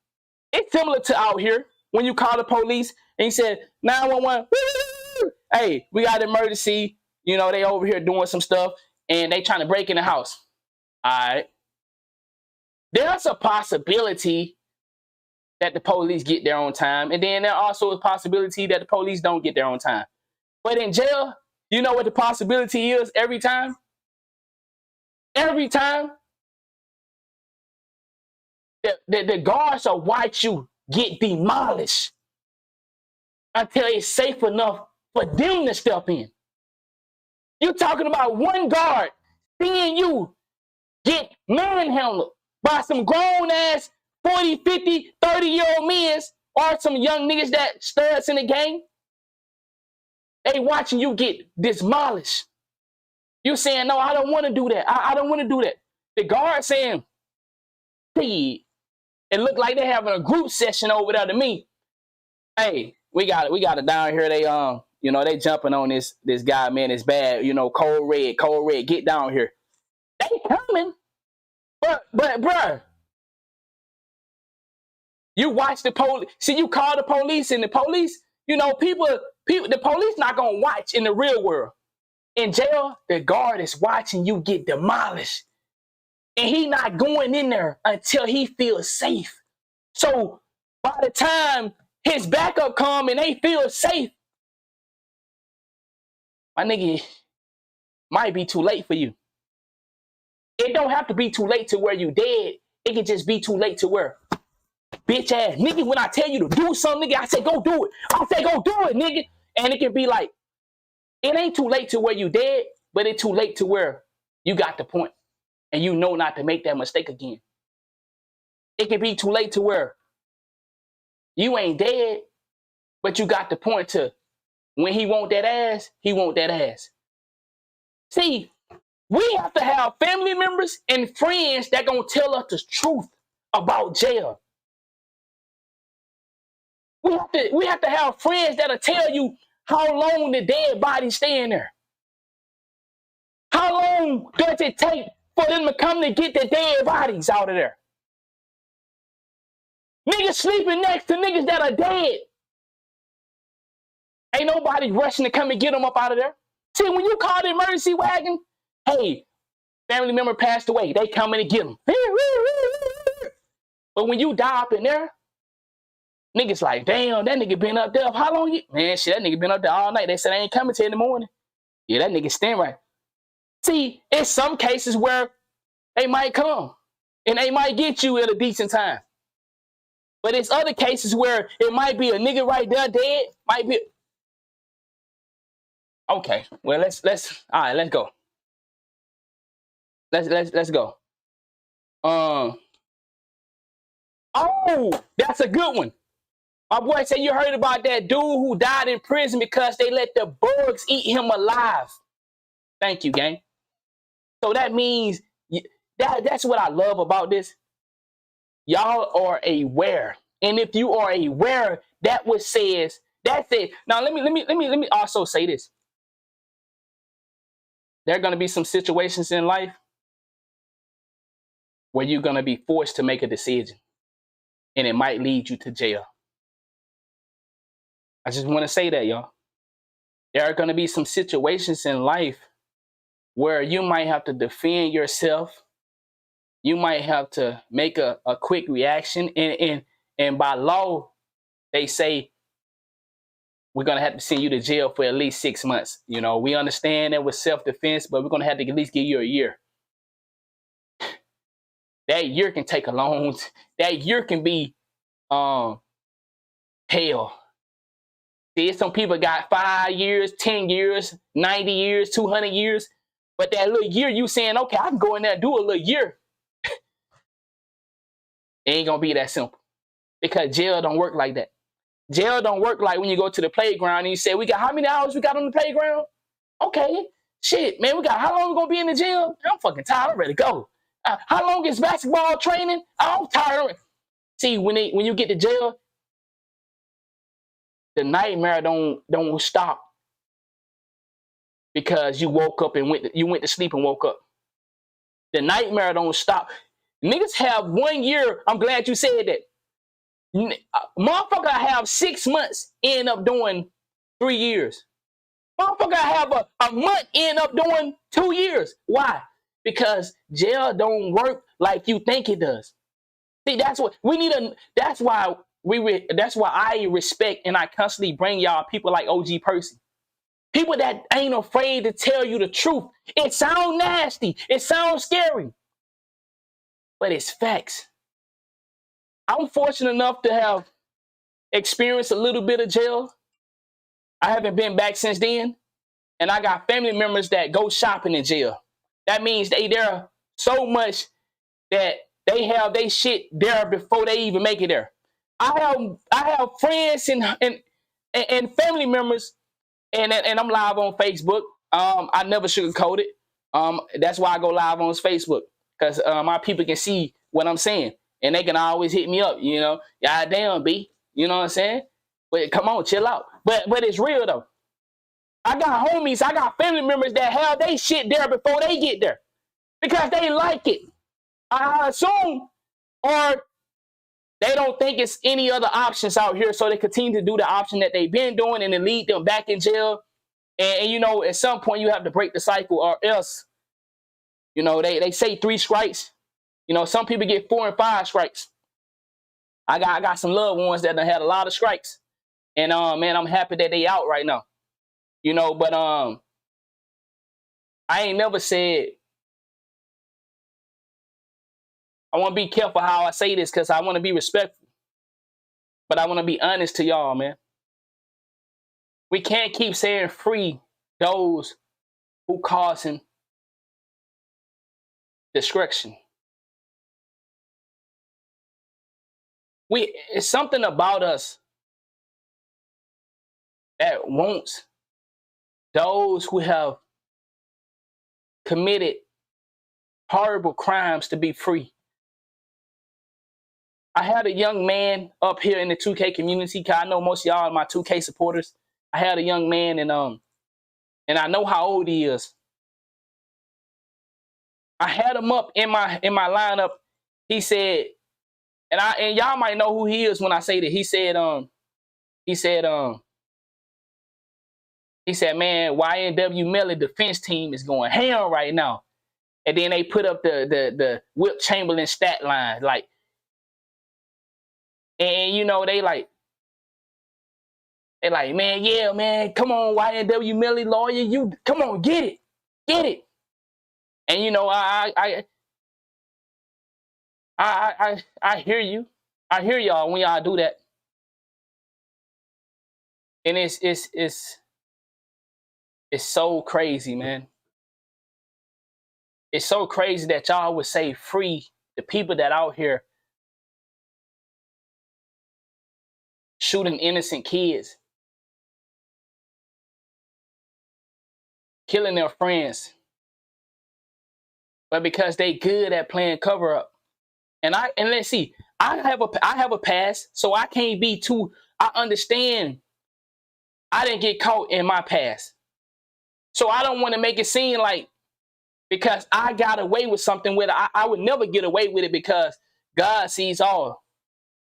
it's similar to out here when you call the police and you said 911. Hey, we got an emergency. You know, they over here doing some stuff and they trying to break in the house. All right. There's a possibility that the police get there on time, and then there's also a possibility that the police don't get there on time. But in jail, you know what the possibility is every time? Every time, the guards will watch you get demolished until it's safe enough for them to step in. You're talking about one guard seeing you get manhandled by some grown-ass 40, 50, 30-year-old men or some young niggas that studs in the game. They watching you get demolished. You saying, no, I don't want to do that. I don't want to do that. The guard saying, hey, it looked like they having a group session over there to me. Hey, we got it down here. They they jumping on this guy, man. It's bad. You know, cold red, get down here. They coming. But bruh, you watch the police. See, you call the police, and the police, the police not gonna watch in the real world. In jail, the guard is watching you get demolished. And he not going in there until he feels safe. So by the time his backup come and they feel safe, my nigga, might be too late for you. It don't have to be too late to where you dead. It can just be too late to where, bitch ass nigga, when I tell you to do something, nigga, I say go do it. I say go do it, nigga. And it can be like, it ain't too late to where you dead, but it's too late to where you got the point and you know not to make that mistake again. It can be too late to where you ain't dead, but you got the point to when he want that ass, he want that ass. See, we have to have family members and friends that gonna tell us the truth about jail. We have to have friends that'll tell you how long the dead body stay in there. How long does it take for them to come to get the dead bodies out of there? Niggas sleeping next to niggas that are dead. Ain't nobody rushing to come and get them up out of there. See, when you call the emergency wagon, hey, family member passed away, they coming to get them. But when you die up in there, niggas like, damn, that nigga been up there. How long? Man, shit, that nigga been up there all night. They said they ain't coming till in the morning. Yeah, that nigga stand right. See, in some cases where they might come and they might get you at a decent time. But it's other cases where it might be a nigga right there dead, might be. Okay, well let's all right, let's go. Let's go. Oh, that's a good one. My boy said you heard about that dude who died in prison because they let the bugs eat him alive. Thank you, gang. So that means that's what I love about this. Y'all are aware, and if you are aware, that's it. Now let me also say this. There are going to be some situations in life where you're going to be forced to make a decision, and it might lead you to jail. I just want to say that, y'all. There are going to be some situations in life where you might have to defend yourself. You might have to make a quick reaction. And by law, they say, we're going to have to send you to jail for at least 6 months. You know, we understand that with self-defense, but we're going to have to at least give you a year. That year can take a long, that year can be hell. See, some people got 5 years, 10 years, 90 years, 200 years. But that little year, you saying, okay, I can go in there and do a little year. It ain't going to be that simple. Because jail don't work like that. Jail don't work like when you go to the playground and you say, we got how many hours we got on the playground? Okay, shit, man, how long we going to be in the gym? I'm fucking tired, I'm ready to go. How long is basketball training? I'm tired. See, when you get to jail, the nightmare don't stop because you woke up and went to sleep and woke up. The nightmare don't stop. Niggas have 1 year. I'm glad you said that. Motherfucker have 6 months, end up doing 3 years. Motherfucker have a month, end up doing 2 years. Why? Because jail don't work like you think it does. See, that's what we need. That's why I respect and I constantly bring y'all people like OG Percy. People that ain't afraid to tell you the truth. It sounds nasty. It sounds scary. But it's facts. I'm fortunate enough to have experienced a little bit of jail. I haven't been back since then. And I got family members that go shopping in jail. That means they there so much that they have they shit there before they even make it there. I have friends and family members, and I'm live on Facebook. I never sugarcoat it. That's why I go live on Facebook, because my people can see what I'm saying, and they can always hit me up. You know, God damn, B. You know what I'm saying? But come on, chill out. But it's real though. I got homies, I got family members that have they shit there before they get there because they like it. I assume, or they don't think it's any other options out here, so they continue to do the option that they've been doing, and it lead them back in jail. And you know, at some point you have to break the cycle, or else, you know, they say 3 strikes. You know, some people get 4 and 5 strikes. I got some loved ones that done had a lot of strikes, and man, I'm happy that they out right now. You know, but I ain't never said. I want to be careful how I say this because I want to be respectful. But I want to be honest to y'all, man. We can't keep saying free those who causing destruction. It's something about us that wants those who have committed horrible crimes to be free. I had a young man up here in the 2K community, because I know most of y'all are my 2K supporters. I had a young man, and I know how old he is. I had him up in my lineup. He said, and y'all might know who he is when I say that. He said, man, YNW Melly defense team is going ham right now. And then they put up the Wilt Chamberlain stat line, like, and you know, they like, man, yeah, man, come on, YNW Melly lawyer, you come on, get it. And you know, I hear you. I hear y'all when y'all do that. And it's so crazy, man. It's so crazy that y'all would say free the people that out here shooting innocent kids, killing their friends, but because they good at playing cover up. And let's see, I have a past, so I can't be too. I understand. I didn't get caught in my past, so I don't want to make it seem like because I got away with something with it, I would never get away with it because God sees all.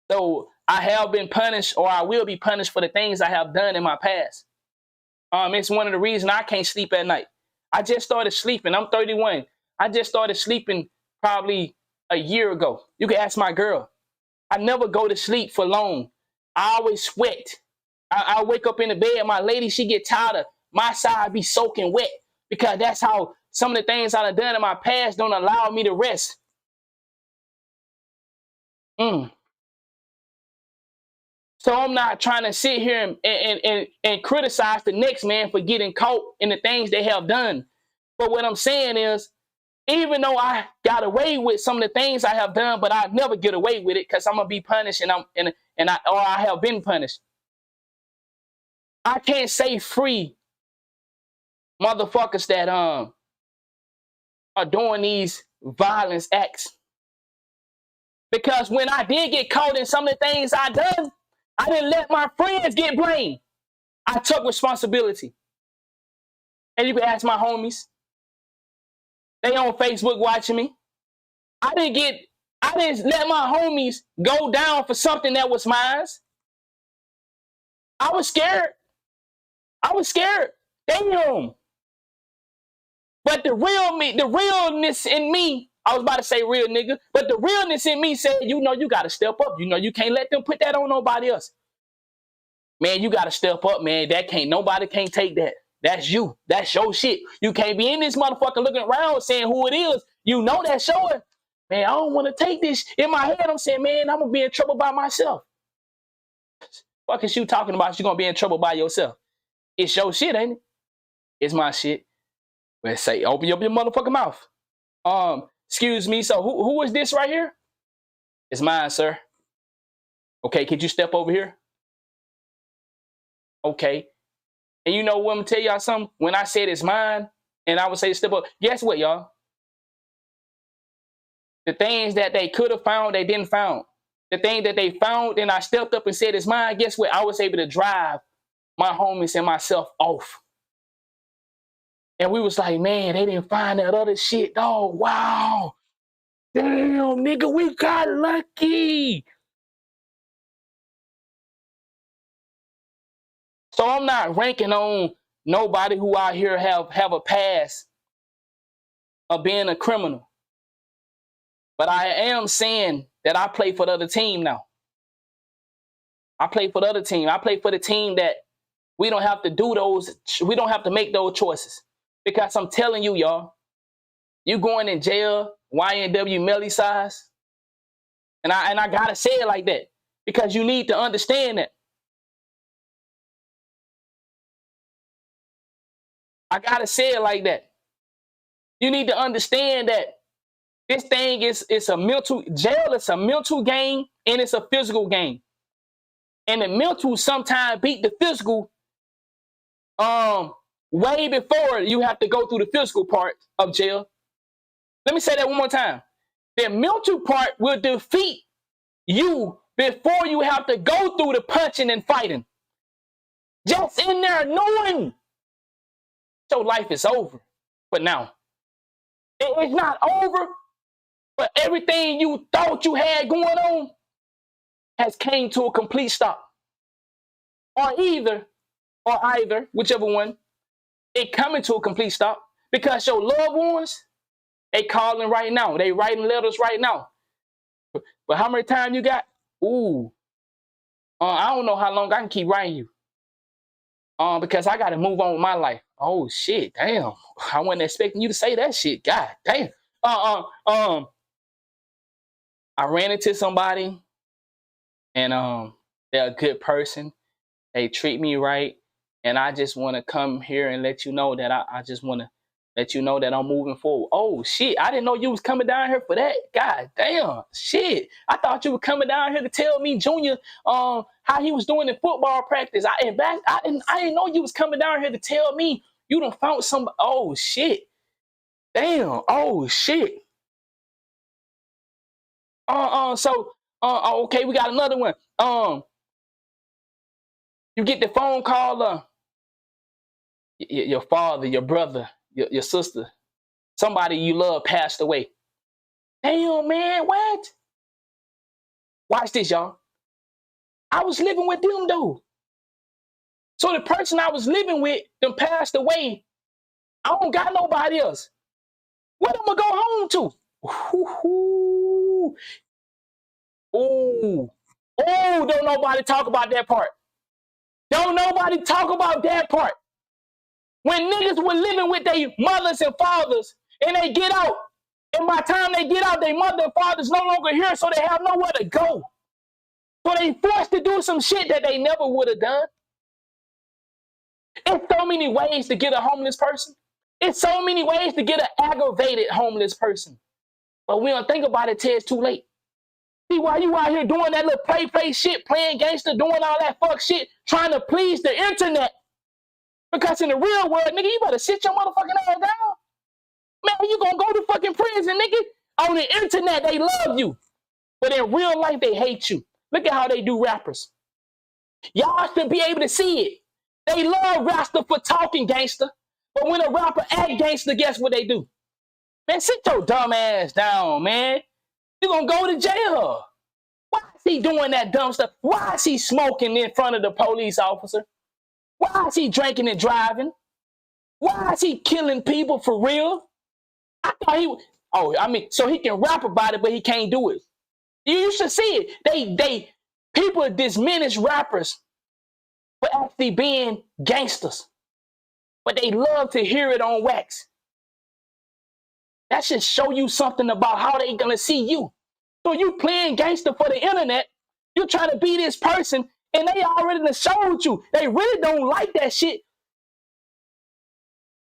So I have been punished, or I will be punished for the things I have done in my past. It's one of the reasons I can't sleep at night. I just started sleeping. I'm 31. I just started sleeping probably a year ago. You can ask my girl. I never go to sleep for long. I always sweat. I wake up in the bed. My lady, she get tired of my side be soaking wet because that's how some of the things I've done in my past don't allow me to rest. So I'm not trying to sit here and criticize the next man for getting caught in the things they have done. But what I'm saying is, even though I got away with some of the things I have done, but I never get away with it because I'm gonna be punished, and I have been punished. I can't say free motherfuckers that are doing these violence acts. Because when I did get caught in some of the things I done, I didn't let my friends get blamed. I took responsibility. And you can ask my homies. They on Facebook watching me. I didn't let my homies go down for something that was mine. I was scared. Damn. But the realness in me, I was about to say real nigga, but the realness in me said, you know, you got to step up. You know, you can't let them put that on nobody else. Man, you got to step up, man. Nobody can't take that. That's you. That's your shit. You can't be in this motherfucker looking around saying who it is. You know that's showing. Man, I don't want to take this. In my head, I'm saying, man, I'm going to be in trouble by myself. Fuck is you talking about? You're going to be in trouble by yourself. It's your shit, ain't it? It's my shit. Let's say, open up your motherfucking mouth. Excuse me. So who is this right here? It's mine, sir. Okay, could you step over here? Okay. And you know what, I'm going to tell y'all something? When I said it's mine, and I would say step up, guess what, y'all? The things that they could have found, they didn't found. The thing that they found, and I stepped up and said it's mine, guess what? I was able to drive my homies and myself off. And we was like, man, they didn't find that other shit. Oh, wow. Damn, nigga, we got lucky. So I'm not ranking on nobody who out here have a past of being a criminal. But I am saying that I play for the other team now. I play for the other team. I play for the team that we don't have to do those, we don't have to make those choices. Because I'm telling you, y'all, you going in jail, YNW Melly size. And I gotta say it like that. Because you need to understand that. I gotta say it like that. You need to understand that this thing is a mental jail. It's a mental game and it's a physical game. And the mental sometimes beat the physical way before you have to go through the physical part of jail. Let me say that one more time. The mental part will defeat you before you have to go through the punching and fighting. Just in there knowing your life is over. But now, it's not over, but everything you thought you had going on has came to a complete stop. Or either, whichever one, it coming to a complete stop because your loved ones, they calling right now. They writing letters right now. But how many times you got? Ooh, I don't know how long I can keep writing you. Because I got to move on with my life. Oh shit, damn! I wasn't expecting you to say that shit. God damn. I ran into somebody, and they're a good person. They treat me right, and I just want to come here and let you know that I just want to let you know that I'm moving forward. Oh shit, I didn't know you was coming down here for that. God damn, shit. I thought you were coming down here to tell me Junior how he was doing in football practice. I didn't know you was coming down here to tell me you done found some. Oh shit. Damn. Oh shit. Okay, we got another one. You get the phone call, your father, your brother, your sister, somebody you love passed away. Damn, man, what? Watch this, y'all. I was living with them, though. So the person I was living with, them passed away. I don't got nobody else. What am I going to go home to? Ooh. Ooh. Oh, don't nobody talk about that part. Don't nobody talk about that part. When niggas were living with their mothers and fathers and they get out, and by the time they get out, their mother and father's no longer here, so they have nowhere to go. So they forced to do some shit that they never would have done. It's so many ways to get a homeless person. It's so many ways to get an aggravated homeless person. But we don't think about it till it's too late. See, while you out here doing that little play shit, playing gangster, doing all that fuck shit, trying to please the internet. Because in the real world, nigga, you better sit your motherfucking ass down. Man, you gonna go to fucking prison, nigga. On the internet, they love you. But in real life, they hate you. Look at how they do rappers. Y'all should be able to see it. They love Rasta for talking gangster. But when a rapper act gangster, guess what they do? Man, sit your dumb ass down, man. You're gonna go to jail. Why is he doing that dumb stuff? Why is he smoking in front of the police officer? Why is he drinking and driving? Why is he killing people for real? I thought he would. So he can rap about it, but he can't do it. You should see it. People diminish rappers for actually being gangsters. But they love to hear it on wax. That should show you something about how they gonna see you. So you playing gangster for the internet, you trying to be this person, and they already done showed you. They really don't like that shit.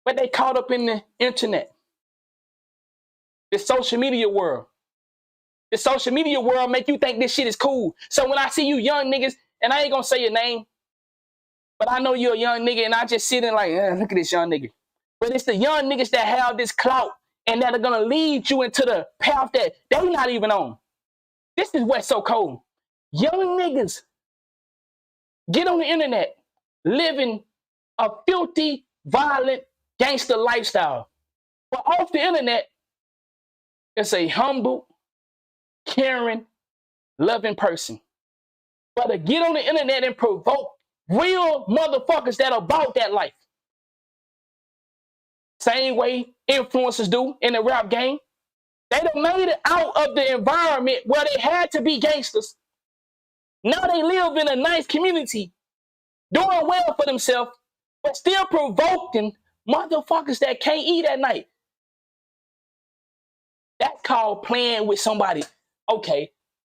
But they caught up in the internet. The social media world. The social media world make you think this shit is cool. So when I see you young niggas, and I ain't gonna say your name, but I know you're a young nigga, and I just sit in like, look at this young nigga. But it's the young niggas that have this clout and that are gonna lead you into the path that they not even on. This is what's so cold. Young niggas get on the internet living a filthy, violent, gangster lifestyle. But off the internet, it's a humble, caring, loving person. But to get on the internet and provoke real motherfuckers that are about that life. Same way influencers do in the rap game. They done made it out of the environment where they had to be gangsters. Now they live in a nice community, doing well for themselves, but still provoking motherfuckers that can't eat at night. That's called playing with somebody. Okay,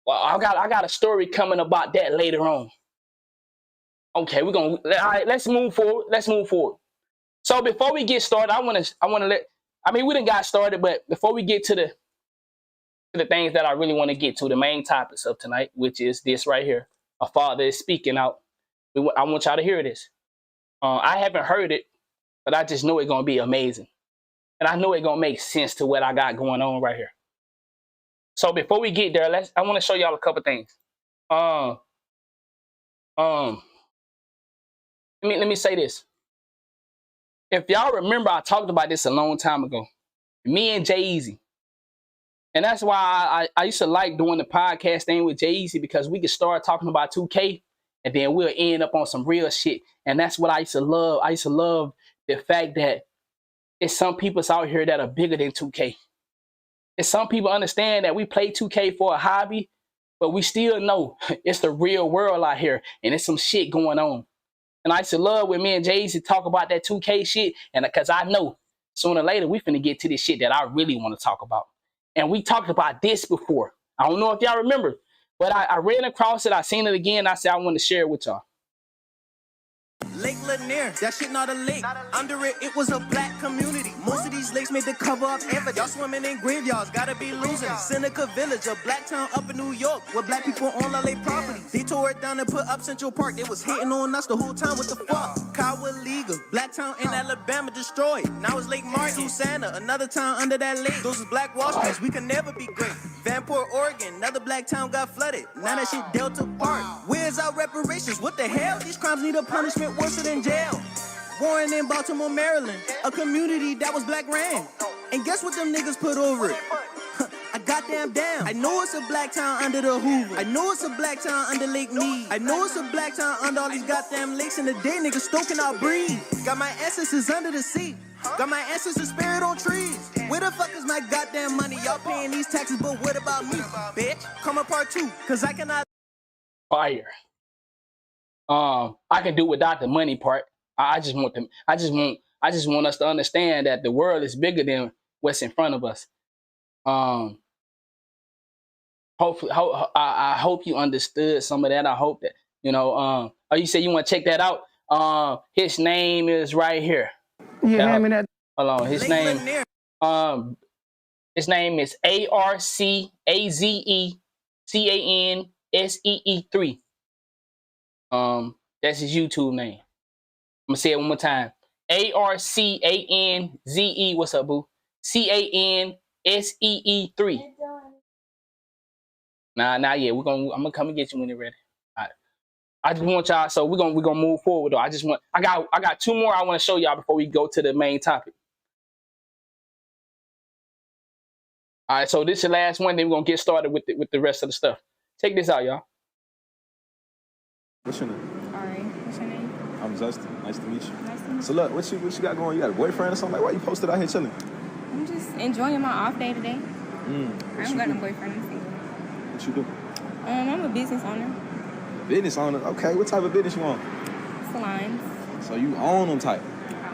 well, I got a story coming about that later on. Okay, all right, let's move forward. So before we get started, I want to let. I mean, we done got started, but before we get to the things that I really want to get to, the main topics of tonight, which is this right here. A father is speaking out. I want y'all to hear this. I haven't heard it, but I just know it's gonna be amazing, and I know it's gonna make sense to what I got going on right here. So before we get there, I want to show y'all a couple things. Let me say this. If y'all remember, I talked about this a long time ago. Me and Jay-Z. And that's why I used to like doing the podcast thing with Jay-Z, because we could start talking about 2K and then we'll end up on some real shit. And that's what I used to love. I used to love the fact that it's some people out here that are bigger than 2K. And some people understand that we play 2K for a hobby, but we still know it's the real world out here and it's some shit going on. And I used to love when me and Jay-Z talk about that 2K shit, and because I know sooner or later we finna get to this shit that I really want to talk about. And we talked about this before. I don't know if y'all remember, but I ran across it. I seen it again. I said I want to share it with y'all. Lake Lanier, that shit not a lake. Under it, it was a black community. Most of these lakes made to cover up evidence. Y'all swimming in graveyards, gotta be losing. Seneca Village, a black town up in New York, where black people own all their property. They tore it down and put up Central Park. They was hating on us the whole time. What the fuck? Cowaliga, black town in Alabama destroyed. Now it's Lake Martin, Susanna, another town under that lake. Those is black Wall Streets, we can never be great. Vanport, Oregon, another black town got flooded. Now that shit Delta Park. Where's our reparations? What the hell? These crimes need a punishment worse than jail. Warren in Baltimore, Maryland, a community that was black ran. And guess what them niggas put over it? I goddamn damn. I know it's a black town under the Hoover. I know it's a black town under Lake Mead. I know it's a black town under all these goddamn lakes. In the day, niggas stoking out breathe. Got my ancestors under the sea. Got my ancestors buried on trees. Where the fuck is my goddamn money? Y'all paying these taxes, but what about me, bitch? Come up part 2, cause I cannot. Fire. I can do without the money part. I just want us to understand that the world is bigger than what's in front of us. Hopefully, I hope you understood some of that. I hope that, oh, you said you want to check that out. His name is right here. Yeah, hand me that. Hold on. His name is ARCAZECANSEE3. That's his YouTube name. I'm gonna say it one more time. ARCANZE. What's up, boo? CANSEE3. Nah, yeah. I'm gonna come and get you when you're ready. All right. I just want y'all. So we're gonna move forward though. I got 2 more I want to show y'all before we go to the main topic. All right. So this is the last one. Then we're gonna get started with the rest of the stuff. Check this out, y'all. What's your name? Alright, what's your name? I'm Justin. Nice to meet you. Nice to meet you. So look, what you got going? You got a boyfriend or something? Like, why you posted out here chilling? I'm just enjoying my off day today. I don't got no boyfriend. I'm single. What you do? I'm a business owner. Business owner? Okay, what type of business you on? Salons. So you own them type?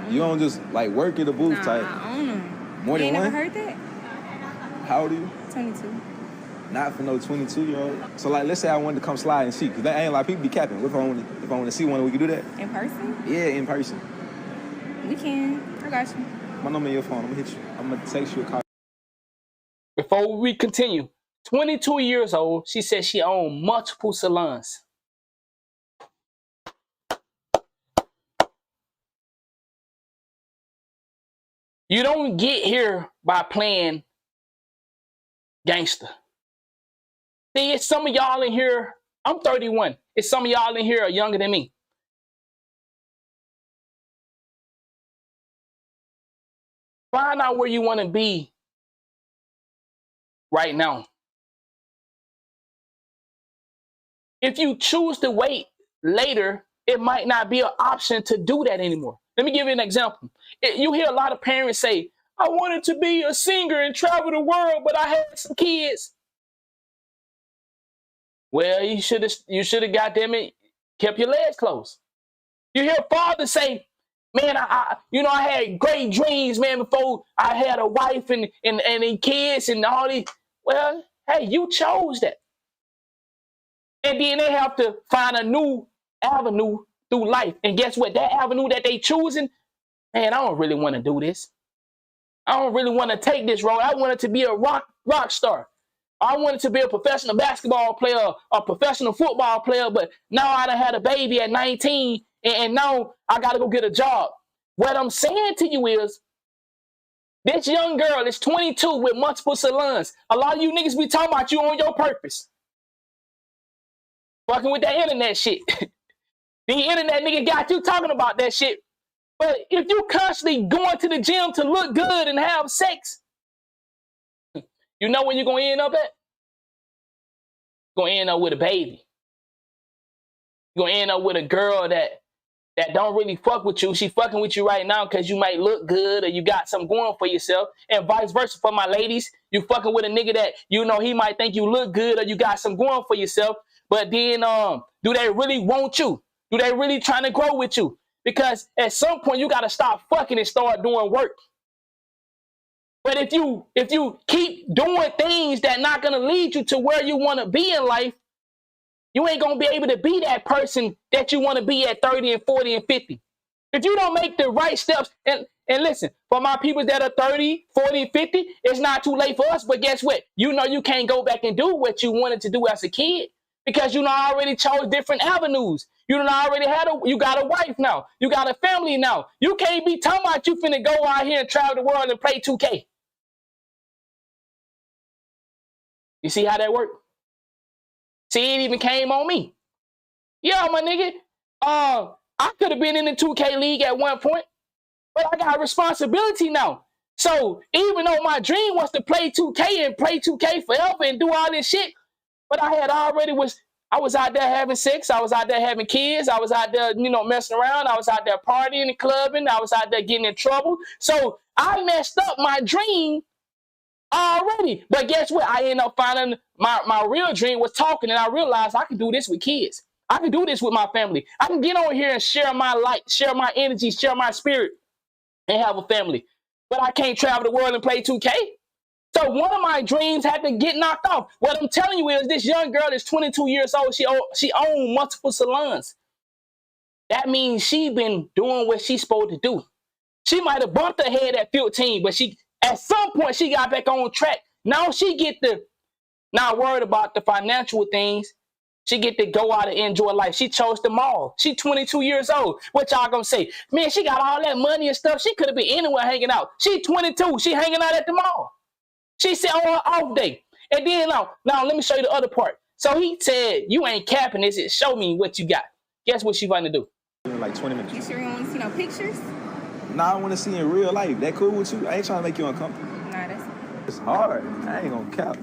You don't just like work at the booth type? I own them. More you than ain't one? never heard that? How old are you? 22. Not for no 22-year-old. So like, let's say I wanted to come slide and see, because there ain't a lot of people be capping. What if I want to see one, we can do that? In person? Yeah, in person. We can. I got you. My number in your phone. I'm gonna hit you. I'm gonna text you a call. Before we continue, 22 years old, she said she owned multiple salons. You don't get here by playing gangster. See, it's some of y'all in here. I'm 31. It's some of y'all in here are younger than me. Find out where you want to be right now. If you choose to wait later, it might not be an option to do that anymore. Let me give you an example. You hear a lot of parents say, I wanted to be a singer and travel the world, but I had some kids. Well, you should have goddamn it, kept your legs closed. You hear fathers say, man, I had great dreams, man, before I had a wife and kids and all these. Well, hey, you chose that. And then they have to find a new avenue through life. And guess what? That avenue that they choosing, man, I don't really want to do this. I don't really want to take this road. I wanted to be a rock star. I wanted to be a professional basketball player, a professional football player, but now I done had a baby at 19, and now I got to go get a job. What I'm saying to you is, this young girl is 22 with multiple salons. A lot of you niggas be talking about you on your purpose. Fucking with that internet shit. The internet nigga got you talking about that shit. But if you constantly going to the gym to look good and have sex, you know where you're going to end up at? You're going to end up with a baby. You're going to end up with a girl that don't really fuck with you. She fucking with you right now because you might look good or you got something going for yourself. And vice versa for my ladies. You fucking with a nigga that, you know, he might think you look good or you got something going for yourself. But then, do they really want you? Do they really trying to grow with you? Because at some point you got to stop fucking and start doing work. But if you keep doing things that not going to lead you to where you want to be in life, you ain't going to be able to be that person that you want to be at 30 and 40 and 50. If you don't make the right steps, and listen, for my people that are 30, 40, and 50, it's not too late for us, but guess what? You know you can't go back and do what you wanted to do as a kid because you know already chose different avenues. You done already you got a wife now. You got a family now. You can't be talking about you finna go out here and travel the world and play 2K. You see how that worked? See, it even came on me. Yeah, my nigga. I could have been in the 2K league at one point, but I got a responsibility now. So even though my dream was to play 2K and play 2K forever and do all this shit, but I was out there having sex. I was out there having kids. I was out there, you know, messing around. I was out there partying and clubbing. I was out there getting in trouble. So I messed up my dream already. But guess what? I ended up finding my real dream was talking, and I realized I can do this with kids. I can do this with my family. I can get on here and share my light, share my energy, share my spirit, and have a family. But I can't travel the world and play 2K. So one of my dreams had to get knocked off. What I'm telling you is this young girl is 22 years old. She owns multiple salons. That means she been doing what she's supposed to do. She might have bumped her head at 15, but at some point she got back on track. Now she get to not worried about the financial things. She get to go out and enjoy life. She chose the mall. She 22 years old. What y'all gonna say? Man, she got all that money and stuff. She could have been anywhere hanging out. She 22. She hanging out at the mall. She said on her off day. And then now let me show you the other part. So he said, you ain't capping this. Show me what you got. Guess what she gonna do? In like 20 minutes. You sure you want to see no pictures? Nah, I want to see in real life. That cool with you? I ain't trying to make you uncomfortable. Nah, it's hard. I ain't gonna cap.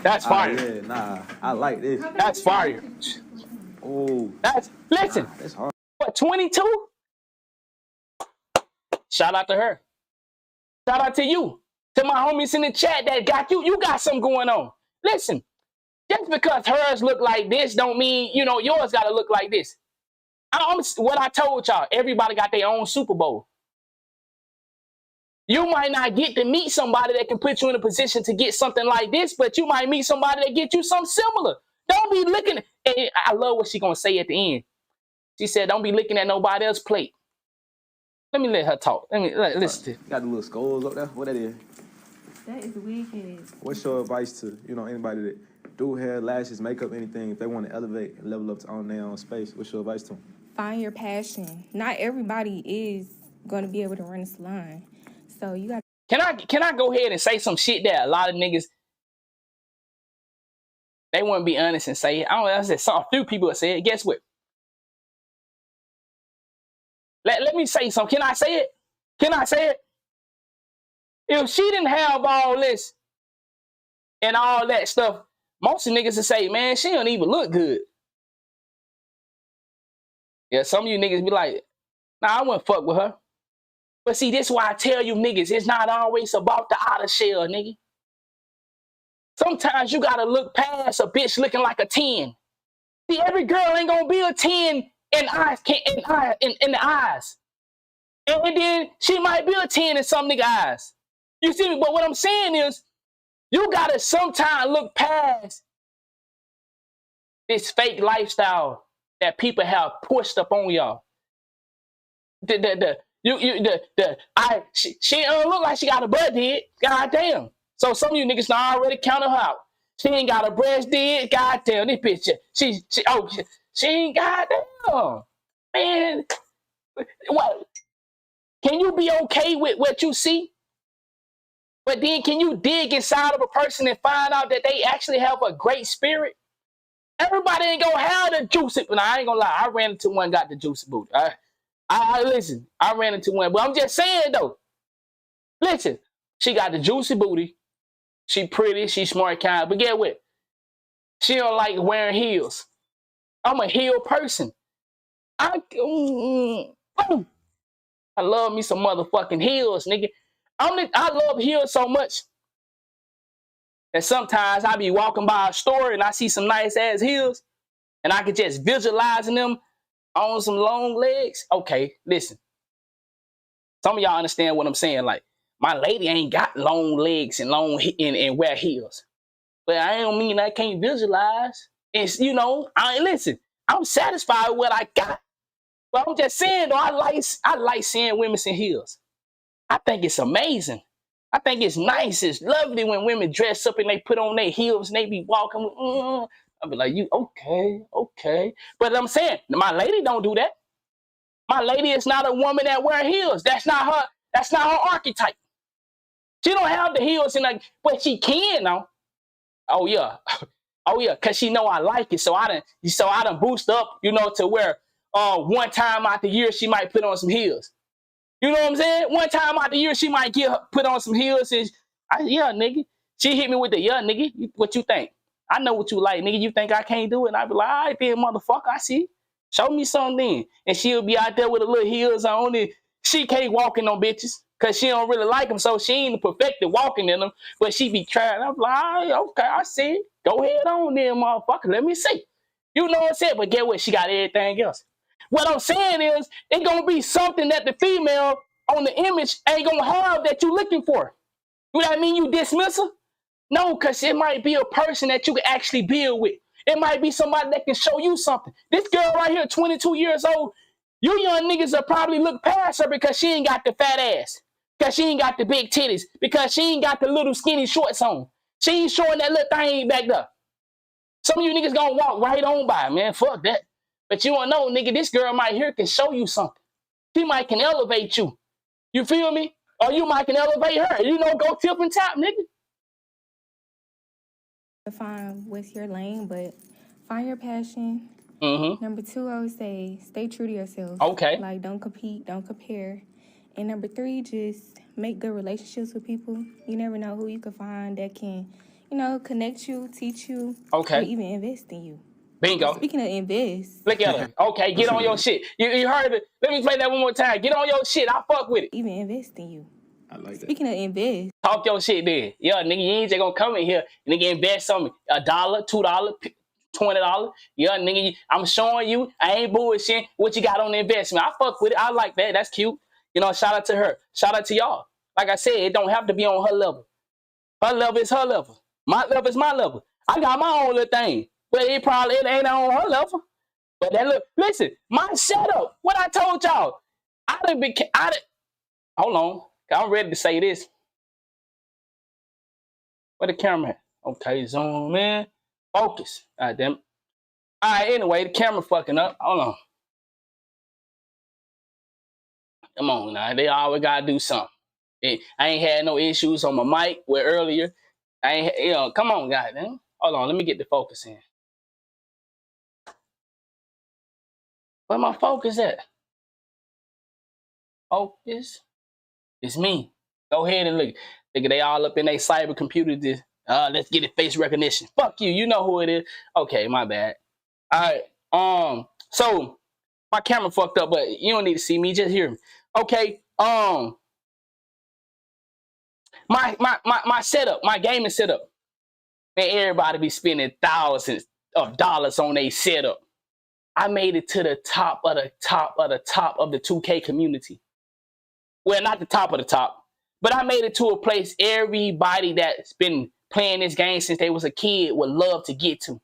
That's fire. Yeah, nah, I like this. That's fire. Oh. Listen. That's hard. What, 22? Shout out to her. Shout out to you. To my homies in the chat that got you got something going on. Listen, just because hers look like this don't mean, you know, yours got to look like this. What I told y'all, everybody got their own Super Bowl. You might not get to meet somebody that can put you in a position to get something like this, but you might meet somebody that get you something similar. Don't be looking. And I love what she going to say at the end. She said, don't be looking at nobody else's plate. Let me let her talk. Listen to got the little skulls up there. What that is? That is wicked. What's your advice to, you know, anybody that do hair, lashes, makeup, anything, if they want to elevate and level up to own their own space? What's your advice to them? Find your passion. Not everybody is going to be able to run a salon. So you got. Can I go ahead and say some shit that a lot of niggas they wouldn't be honest and say it? I said a few people that say it. Guess what? Let me say something. Can I say it? Can I say it? If she didn't have all this and all that stuff, most of the niggas would say, man, she don't even look good. Yeah, some of you niggas be like, nah, I wouldn't fuck with her. But see, this is why I tell you niggas, it's not always about the outer shell, nigga. Sometimes you gotta look past a bitch looking like a 10. See, every girl ain't gonna be a 10 in the eyes. And then she might be a 10 in some nigga eyes. You see me? But what I'm saying is, you gotta sometimes look past this fake lifestyle that people have pushed up on y'all. She don't look like she got a butt did. God damn. So some of you niggas done already counted her out. She ain't got a breast did. God damn, this bitch. She ain't goddamn. Man, what? Can you be okay with what you see? But then can you dig inside of a person and find out that they actually have a great spirit? Everybody ain't gonna have the juicy. But I ain't gonna lie. I ran into one, got the juicy booty. I listen. I ran into one, but I'm just saying though. Listen, she got the juicy booty. She pretty. She smart, kind. But get what? She don't like wearing heels. I'm a heel person. I love me some motherfucking heels, nigga. I love heels so much that sometimes I be walking by a store and I see some nice ass heels and I can just visualizing them on some long legs. Okay, listen. Some of y'all understand what I'm saying. Like, my lady ain't got long legs and and wear heels. But I don't mean I can't visualize. It's, listen, I'm satisfied with what I got. But I'm just saying though, I like seeing women in heels. I think it's amazing. I think it's nice. It's lovely when women dress up and they put on their heels and they be walking. I'll be like, you okay. But I'm saying, my lady don't do that. My lady is not a woman that wear heels. That's not her archetype. She don't have the heels but she can now. Oh yeah. Oh yeah, cause she know I like it. So I done boost up, to where one time out the year she might put on some heels. You know what I'm saying? One time out the year she might put on some heels and yeah, nigga. She hit me with the yeah, nigga. What you think? I know what you like, nigga. You think I can't do it? And I be like, all right, then, motherfucker, I see. Show me something then. And she'll be out there with the little heels on and she can't walk in on bitches because she don't really like them. So she ain't perfected walking in them, but she be trying. I'm like, all right, okay, I see it. Go ahead on then, motherfucker. Let me see. You know what I'm saying? But get what? She got everything else. What I'm saying is, it's going to be something that the female on the image ain't going to have that you looking for. Do that mean you dismiss her? No, because it might be a person that you can actually build with. It might be somebody that can show you something. This girl right here, 22 years old, you young niggas will probably look past her because she ain't got the fat ass, because she ain't got the big titties, because she ain't got the little skinny shorts on. She ain't showing that little thing back there. Some of you niggas gonna walk right on by, man. Fuck that. But you don't know, nigga, this girl right here can show you something. She might can elevate you. You feel me? Or you might can elevate her. Go tip and tap, nigga. Find what's your lane, but find your passion. Number 2, I would say stay true to yourself. Okay. Like, don't compete, don't compare. And number 3, just make good relationships with people. You never know who you can find that can, connect you, teach you, okay, or even invest in you. Bingo. Speaking of invest. Look at her. Okay, get on your shit. You heard it. Let me play that one more time. Get on your shit. I fuck with it. Even invest in you. I like that. Speaking of invest. Talk your shit then. Yeah, nigga, you ain't just gonna come in here and nigga invest on me. $1, $2, $20. Yeah, nigga, I'm showing you. I ain't bullshitting what you got on the investment. I fuck with it. I like that. That's cute. Shout out to her. Shout out to y'all. Like I said, it don't have to be on her level. Her level is her level. My level is my level. I got my own little thing. But it ain't on her level. But listen, my setup, what I told y'all, hold on, I'm ready to say this. Where the camera at? Okay, zoom in, focus. God damn it. All right, anyway, the camera fucking up. Hold on. Come on now, they always gotta do something. I ain't had no issues on my mic where earlier. Come on, goddamn. Hold on, let me get the focus in. Where my focus at? Focus. It's me. Go ahead and look. Nigga, they all up in their cyber computer. Let's get it face recognition. Fuck you. You know who it is. Okay, my bad. All right. So my camera fucked up, but you don't need to see me. Just hear me. Okay. My setup, my gaming setup. Man, everybody be spending thousands of dollars on their setup. I made it to the top of the top of the top of the 2K community. Well, not the top of the top, but I made it to a place everybody that's been playing this game since they was a kid would love to get to,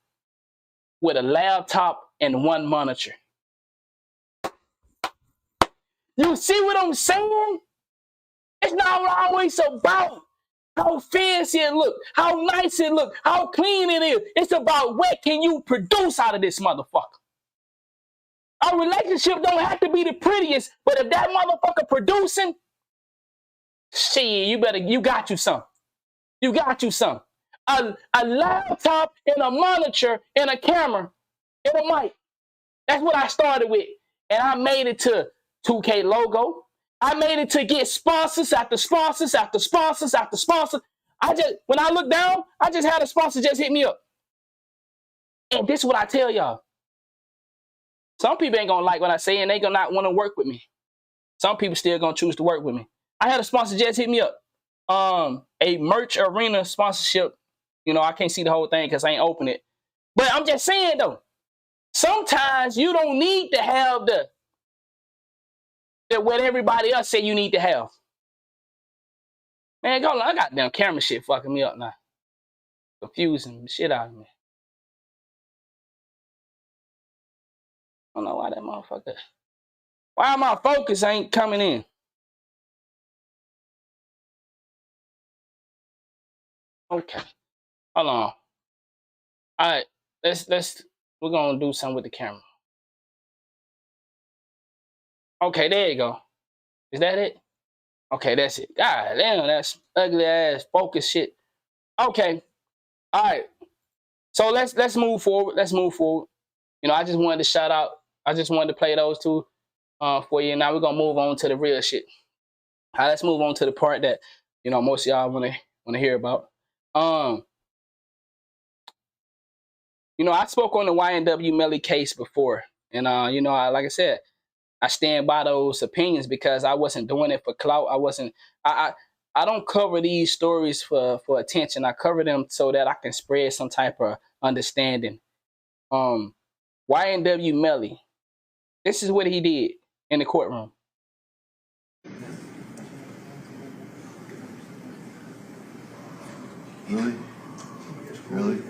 with a laptop and one monitor. You see what I'm saying? It's not always about how fancy it look, how nice it look, how clean it is. It's about what can you produce out of this motherfucker. Our relationship don't have to be the prettiest, but if that motherfucker producing, shit, you got you some. You got you some. A laptop and a monitor and a camera and a mic. That's what I started with. And I made it to 2K logo. I made it to get sponsors after sponsors after sponsors after sponsors. When I look down, I just had a sponsor just hit me up. And this is what I tell y'all. Some people ain't gonna like what I say and they gonna not want to work with me. Some people still gonna choose to work with me. I had a sponsor just hit me up. A merch arena sponsorship. You know, I can't see the whole thing because I ain't open it. But I'm just saying though, sometimes you don't need to have the what everybody else say you need to have. Man, go on, I got damn camera shit fucking me up now. Confusing the shit out of me. I don't know why that motherfucker. Why my focus ain't coming in? Okay. Hold on. Alright, we're gonna do something with the camera. Okay, there you go. Is that it? Okay, that's it. God damn, that's ugly ass focus shit. Okay. Alright. So let's move forward. Let's move forward. You know, I just wanted to shout out. I just wanted to play those two for you. Now we're gonna move on to the real shit. All right, let's move on to the part that, you know, most of y'all wanna hear about. You know, I spoke on the YNW Melly case before. And you know, like I said, I stand by those opinions because I wasn't doing it for clout. I don't cover these stories for attention. I cover them so that I can spread some type of understanding. YNW Melly, this is what he did in the courtroom. Really? Really?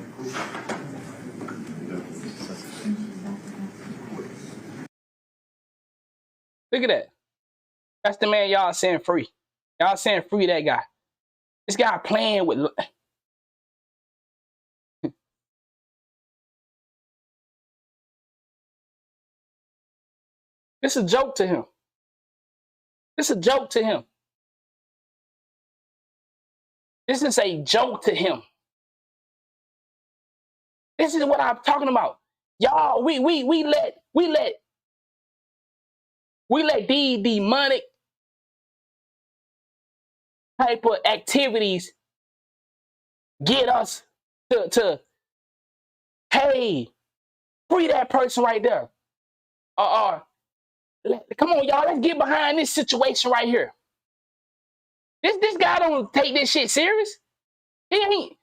Look at that. That's the man y'all saying free. Y'all saying free that guy. This guy playing with... It's a joke to him. It's a joke to him. This is a joke to him. This is what I'm talking about. Y'all, we let these demonic type of activities get us to hey, free that person right there. Come on, y'all, let's get behind this situation right here. This guy don't take this shit serious. He ain't.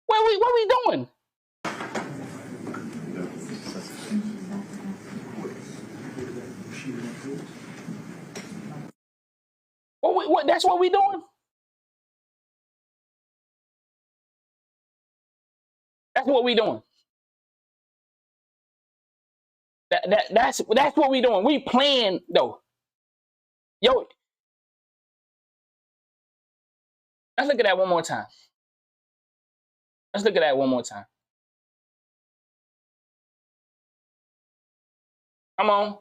What we doing? What that's what we doing? That's what we doing. That's what we doing. We playing though. Yo, let's look at that one more time. Let's look at that one more time. Come on.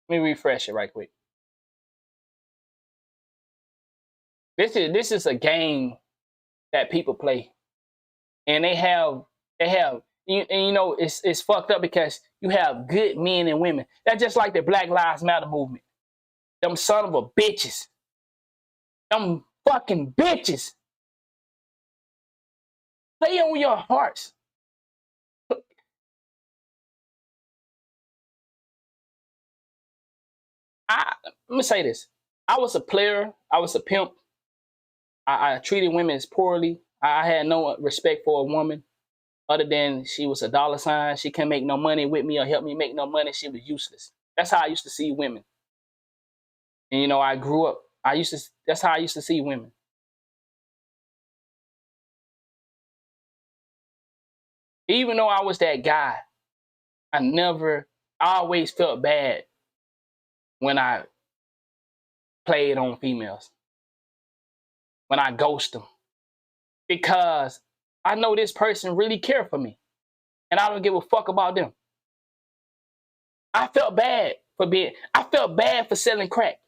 Let me refresh it right quick. This is a game that people play, and they have you know it's fucked up because you have good men and women. That's just like the Black Lives Matter movement. Them son of a bitches. Them fucking bitches. Play on your hearts. Let me say this. I was a player. I was a pimp. I treated women poorly. I had no respect for a woman other than she was a dollar sign. She couldn't make no money with me or help me make no money. She was useless. That's how I used to see women. And, you know, I grew up. That's how I used to see women. Even though I was that guy, I always felt bad when I played on females, when I ghost them, because I know this person really cared for me, and I don't give a fuck about them. I felt bad for selling crack.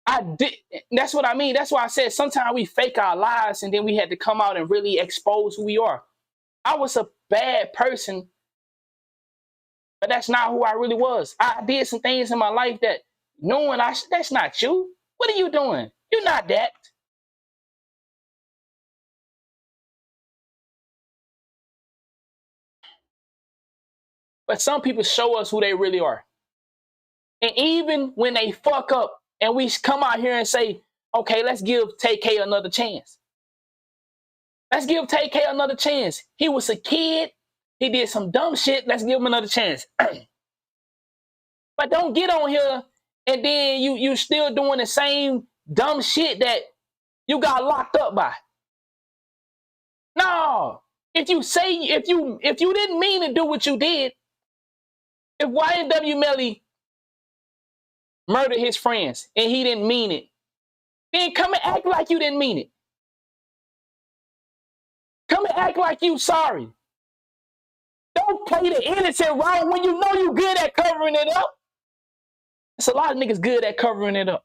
I did. That's what I mean. That's why I said sometimes we fake our lives, and then we had to come out and really expose who we are. I was a bad person, but that's not who I really was. I did some things in my life that knowing that's not you. What are you doing? You're not that. But some people show us who they really are. And even when they fuck up and we come out here and say, okay, let's give TK another chance. Let's give TK another chance. He was a kid. He did some dumb shit. Let's give him another chance. But don't get on here and then you still doing the same dumb shit that you got locked up by. No. If you didn't mean to do what you did, if YNW Melly murdered his friends and he didn't mean it, then come and act like you didn't mean it. Come and act like you sorry. Don't play the innocent role when you know you good at covering it up. There's a lot of niggas good at covering it up.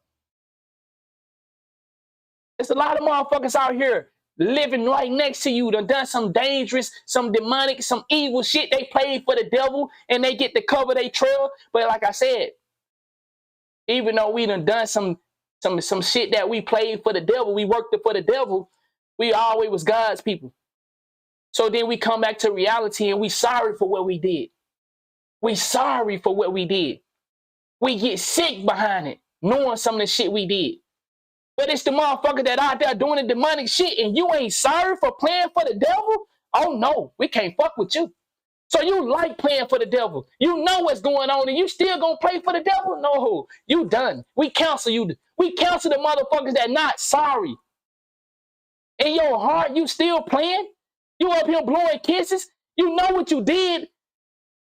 There's a lot of motherfuckers out here living right next to you that done some dangerous, some demonic, some evil shit. They played for the devil and they get to cover their trail. But like I said, even though we done some shit that we played for the devil, we worked for the devil, we always was God's people. So then we come back to reality and we sorry for what we did. We sorry for what we did. We get sick behind it, knowing some of the shit we did. But it's the motherfucker that out there doing the demonic shit and you ain't sorry for playing for the devil? Oh no, we can't fuck with you. So you like playing for the devil. You know what's going on and you still gonna play for the devil? No, you done. We counsel you. We counsel the motherfuckers that not sorry. In your heart, you still playing? You up here blowing kisses? You know what you did?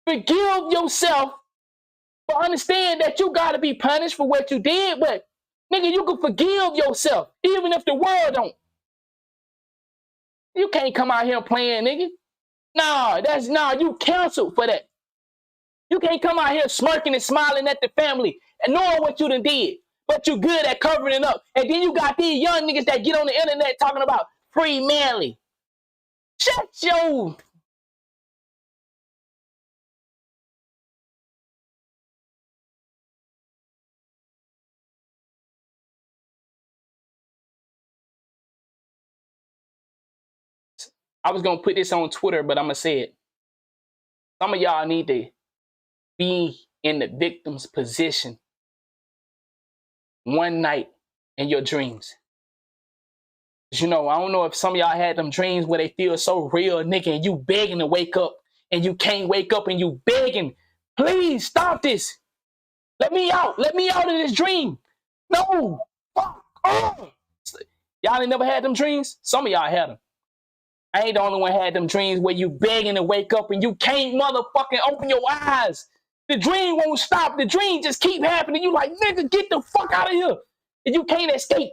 Forgive yourself, but understand that you gotta be punished for what you did, but nigga, you can forgive yourself, even if the world don't. You can't come out here playing, nigga. Nah, you canceled for that. You can't come out here smirking and smiling at the family and knowing what you done did, but you good at covering it up. And then you got these young niggas that get on the internet talking about free Melly. Shut your... I was going to put this on Twitter, but I'm going to say it. Some of y'all need to be in the victim's position one night in your dreams. You know, I don't know if some of y'all had them dreams where they feel so real, nigga, and you begging to wake up and you can't wake up and you begging, please stop this. Let me out. Let me out of this dream. No. Fuck. Oh. Y'all ain't never had them dreams? Some of y'all had them. I ain't the only one had them dreams where you begging to wake up and you can't motherfucking open your eyes. The dream won't stop. The dream just keep happening. You like, nigga, get the fuck out of here. And you can't escape.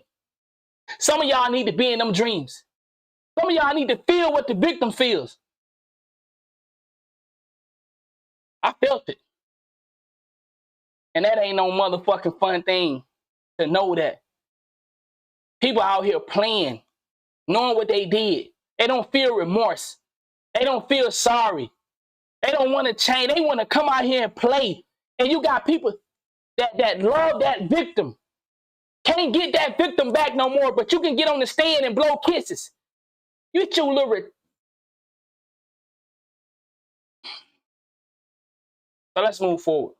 Some of y'all need to be in them dreams. Some of y'all need to feel what the victim feels. I felt it. And that ain't no motherfucking fun thing to know that. People out here playing, knowing what they did. They don't feel remorse. They don't feel sorry. They don't want to change. They want to come out here and play. And you got people that love that victim. Can't get that victim back no more, but you can get on the stand and blow kisses. You get your little... So let's move forward.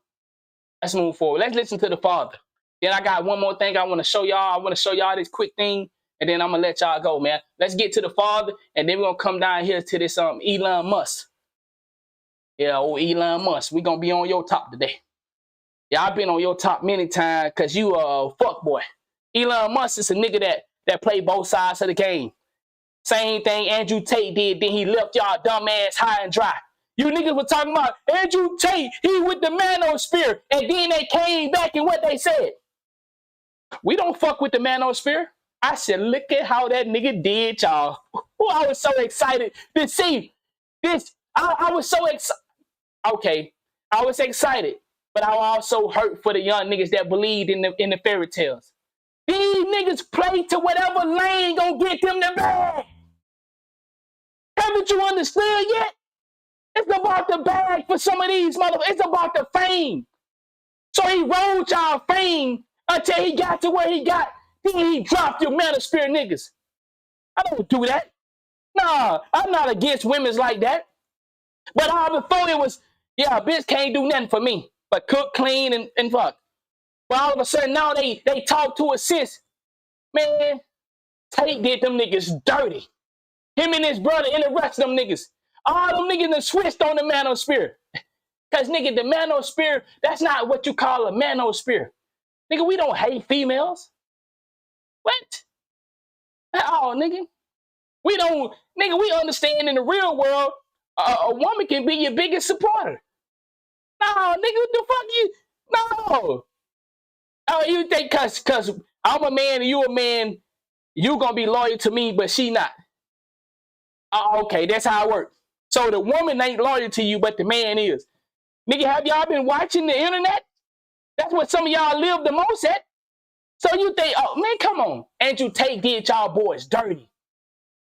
Let's move forward. Let's listen to the Father. Then I got one more thing I want to show y'all. I want to show y'all this quick thing. And then I'm going to let y'all go, man. Let's get to the Father, and then we're going to come down here to this Elon Musk. Yeah, old Elon Musk. We're going to be on your top today. Yeah, I've been on your top many times because you a fuck boy. Elon Musk is a nigga that play both sides of the game. Same thing Andrew Tate did, then he left y'all dumb ass high and dry. You niggas were talking about Andrew Tate, he with the manosphere, and then they came back and what they said. We don't fuck with the manosphere. I said, look at how that nigga did, y'all. I was so excited to see this. I was so excited. Okay, I was excited, but I was also hurt for the young niggas that believed in the fairy tales. These niggas play to whatever lane gonna get them the bag. Haven't you understood yet? It's about the bag for some of these motherfuckers. It's about the fame. So he rode y'all fame until he got to where he got. Then he dropped your manosphere niggas. I don't do that. Nah, I'm not against women's like that. But before it was, yeah, a bitch can't do nothing for me but cook, clean, and fuck. But all of a sudden now they talk to a sis. Man, Tate did them niggas dirty. Him and his brother and the rest of them niggas. All them niggas that switched on the manosphere. Because, nigga, the manosphere, that's not what you call a manosphere. Nigga, we don't hate females. What? Oh, nigga. We don't, nigga, we understand in the real world, a woman can be your biggest supporter. No, nigga, what the fuck you, no. Oh, you think cause I'm a man and you a man, you gonna be loyal to me, but she not. Oh, okay, that's how it works. So the woman ain't loyal to you, but the man is. Nigga, have y'all been watching the internet? That's what some of y'all live the most at. So you think, oh man, come on. Andrew Tate did y'all boys dirty.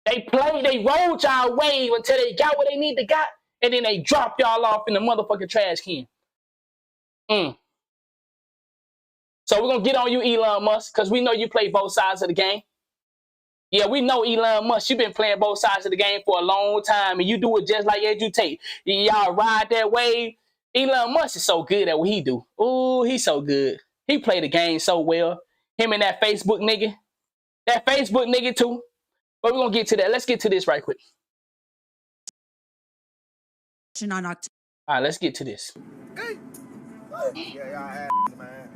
They rolled y'all wave until they got what they need to got, and then they dropped y'all off in the motherfucking trash can. So we're gonna get on you, Elon Musk, because we know you play both sides of the game. Yeah, we know Elon Musk. You've been playing both sides of the game for a long time, and you do it just like Andrew Tate. Y'all ride that wave. Elon Musk is so good at what he do. Ooh, he's so good. He played the game so well. Him and that Facebook nigga. That Facebook nigga too. But we're going to get to that. Let's get to this right quick. All right, let's get to this. Yeah, y'all ass, man.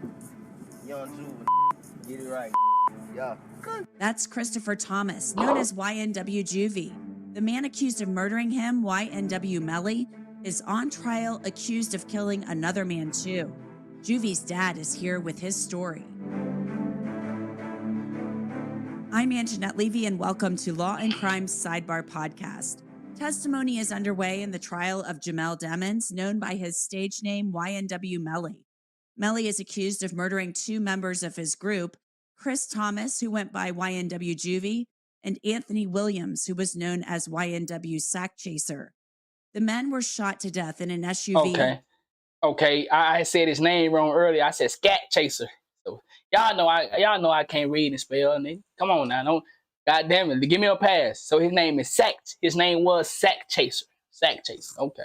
Young Juvy, get it right. Yeah. That's Christopher Thomas, known as YNW Juvy. The man accused of murdering him, YNW Melly, is on trial accused of killing another man too. Juvy's dad is here with his story. I'm Anjanette Levy, and welcome to Law and Crime's Sidebar Podcast. Testimony is underway in the trial of Jamel Demons, known by his stage name YNW Melly. Melly is accused of murdering two members of his group, Chris Thomas, who went by YNW Juvy, and Anthony Williams, who was known as YNW Sack Chaser. The men were shot to death in an SUV. Okay. I said his name wrong earlier. I said Scat Chaser. So y'all know I can't read and spell, nigga. Come on now, don't. God damn it, give me a pass. So his name is Sack. His name was Sack Chaser. Sack Chaser. Okay.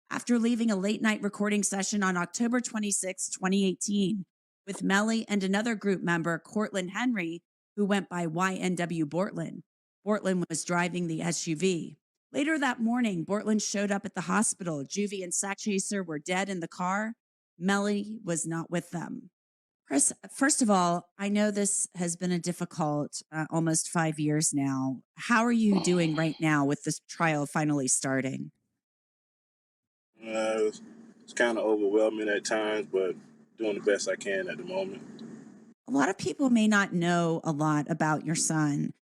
After leaving a late-night recording session on October 26, 2018, with Melly and another group member, Cortland Henry, who went by YNW Bortland. Bortland was driving the SUV. Later that morning, Bortland showed up at the hospital. Juvy and Sack Chaser were dead in the car. Melly was not with them. Chris, first of all, I know this has been a difficult almost 5 years now. How are you doing right now with this trial finally starting? It's kind of overwhelming at times, but doing the best I can at the moment. A lot of people may not know a lot about your son.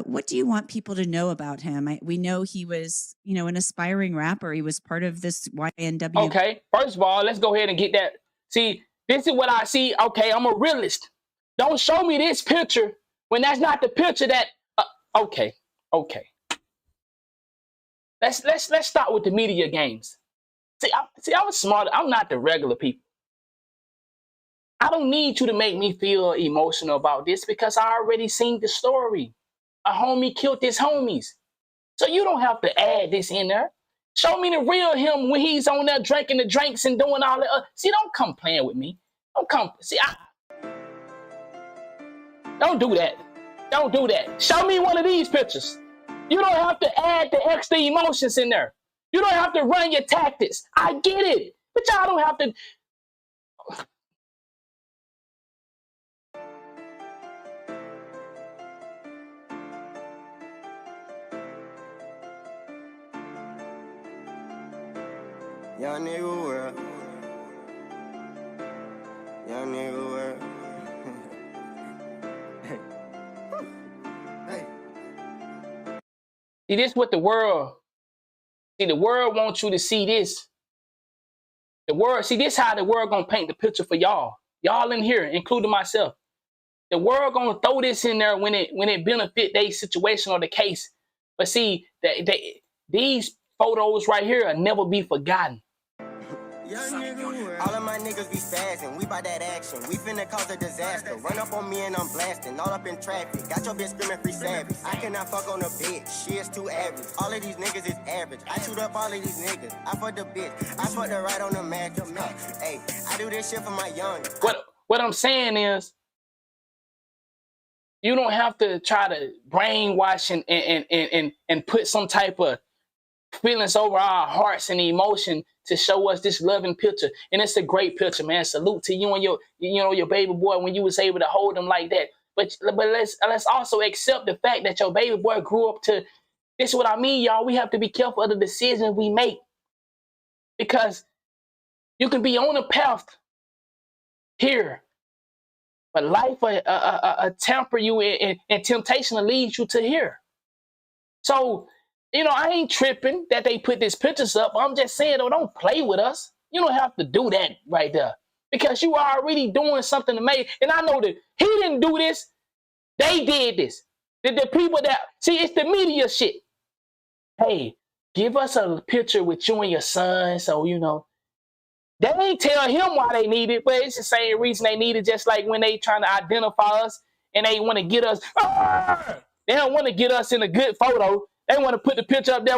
What do you want people to know about him? We know he was, an aspiring rapper. He was part of this YNW. Okay, first of all, let's go ahead and get that. See, this is what I see. Okay, I'm a realist. Don't show me this picture when that's not the picture that. Okay. Let's start with the media games. See, I was smart. I'm not the regular people. I don't need you to make me feel emotional about this because I already seen the story. A homie killed his homies. So you don't have to add this in there. Show me the real him when he's on there drinking the drinks and doing all that. See, don't come playing with me. Don't come. See, don't do that. Don't do that. Show me one of these pictures. You don't have to add the extra emotions in there. You don't have to run your tactics. I get it. But y'all don't have to. Young nigga world. Young nigga world. See, this what the world. See, the world wants you to see this. The world, see, this how the world gonna paint the picture for y'all. Y'all in here, including myself. The world gonna throw this in there when it benefit their situation or the case. But see, these photos right here will never be forgotten. All of my niggas be spazzing, we bout that action. We finna cause a disaster. Run up on me and I'm blasting, all up in traffic. Got your bitch screaming free savage. I cannot fuck on a bitch, she is too average. All of these niggas is average. I shoot up all of these niggas. I fuck the bitch, I fuck the right on the mattress. Hey, I do this shit for my young. What I'm saying is, you don't have to try to brainwash and put some type of feelings over our hearts and emotion to show us this loving picture. And it's a great picture, man. Salute to you and your baby boy when you was able to hold him like that. But let's also accept the fact that your baby boy grew up to, this is what I mean, y'all. We have to be careful of the decisions we make. Because you can be on a path here, but life will temper you and temptation will lead you to here. So, I ain't tripping that they put these pictures up. I'm just saying, though, don't play with us. You don't have to do that right there. Because you are already doing something to make. And I know that he didn't do this. They did this. The people that, see, it's the media shit. Hey, give us a picture with you and your son. So, they ain't tell him why they need it, but it's the same reason they need it, just like when they trying to identify us and they want to get us. They don't want to get us in a good photo. They want to put the picture up there.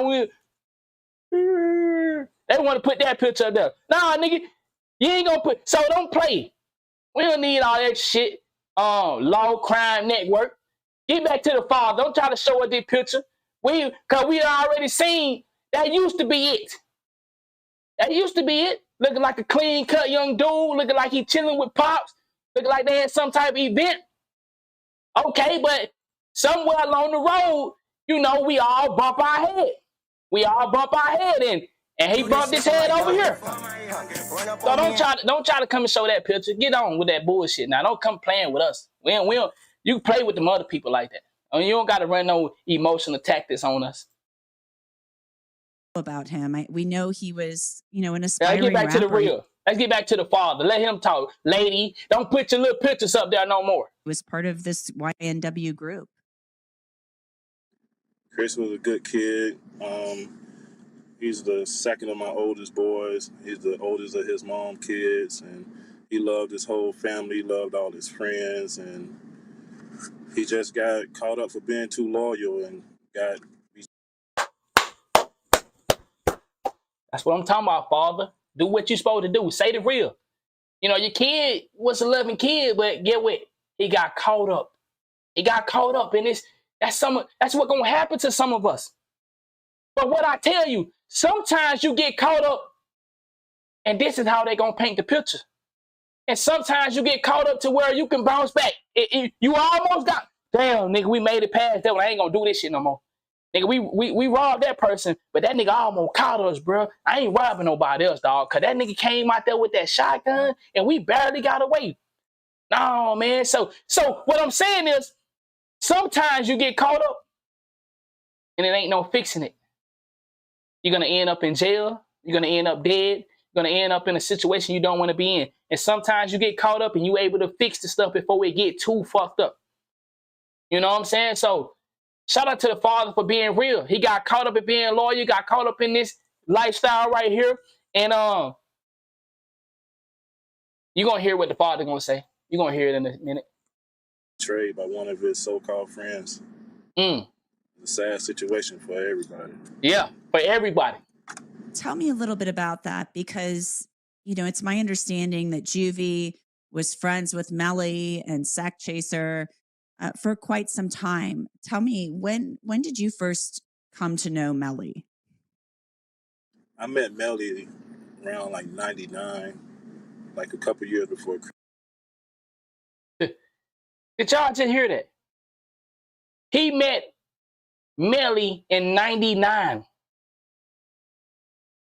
They want to put that picture up there. Nah, nigga, you ain't gonna put. So don't play. We don't need all that shit. Law crime network. Get back to the father. Don't try to show us this picture. Cause we already seen that used to be it. That used to be it. Looking like a clean cut young dude. Looking like he chilling with pops. Looking like they had some type of event. Okay, but somewhere along the road, we all bump our head. We all bump our head and he bumped his head over here. So don't try to come and show that picture. Get on with that bullshit now. Don't come playing with us. We don't you play with them other people like that. I mean, you don't got to run no emotional tactics on us. About him, we know he was, an aspiring Let's get back rapper. to the real. Let's get back to the father. Let him talk. Lady, don't put your little pictures up there no more. He was part of this YNW group. Chris was a good kid. He's the second of my oldest boys. He's the oldest of his mom's kids, and he loved his whole family. He loved all his friends, and he just got caught up for being too loyal and got. That's what I'm talking about, father. Do what you're supposed to do. Say the real. Your kid was a loving kid, but get what? He got caught up. He got caught up in this. That's what's gonna happen to some of us. But what I tell you, sometimes you get caught up, and this is how they gonna paint the picture. And sometimes you get caught up to where you can bounce back. You almost got, damn, nigga, we made it past that one. I ain't gonna do this shit no more. Nigga, we robbed that person, but that nigga almost caught us, bro. I ain't robbing nobody else, dog, because that nigga came out there with that shotgun, and we barely got away. No, man. So what I'm saying is, sometimes you get caught up, and it ain't no fixing it. You're going to end up in jail. You're going to end up dead. You're going to end up in a situation you don't want to be in. And sometimes you get caught up, and you able to fix the stuff before it get too fucked up. You know what I'm saying? So, shout out to the father for being real. He got caught up in being loyal. Got caught up in this lifestyle right here. And you're going to hear what the father going to say. You're going to hear it in a minute. Betrayed by one of his so-called friends. It's a sad situation for everybody. Yeah, for everybody. Tell me a little bit about that, because, it's my understanding that Juvy was friends with Melly and Sack Chaser for quite some time. Tell me, when did you first come to know Melly? I met Melly around like 99, like a couple years before. Did y'all just hear that? He met Melly in 99.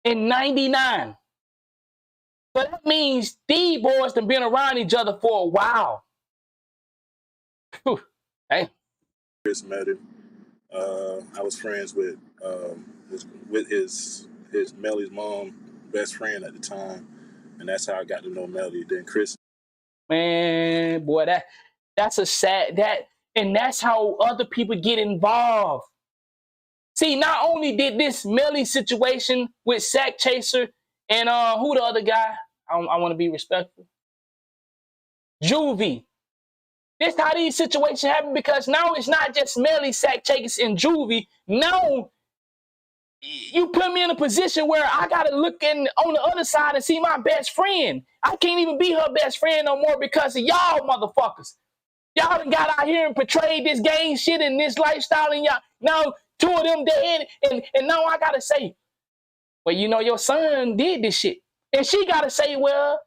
in 99. So that means these boys have been around each other for a while. Whew. Hey. Chris met him. I was friends with his Melly's mom, best friend at the time, and that's how I got to know Melly. Then Chris. Man, boy, that's a sad and that's how other people get involved. See, not only did this Melly situation with Sack Chaser and who the other guy? I want to be respectful. Juvy. This how these situations happen, because now it's not just Melly, Sack Chaser, and Juvy. Now you put me in a position where I gotta look on the other side and see my best friend. I can't even be her best friend no more because of y'all motherfuckers. Y'all done got out here and portrayed this gang shit and this lifestyle, and y'all now two of them dead, and now I gotta say, well, you know, your son did this shit. And she gotta say, well,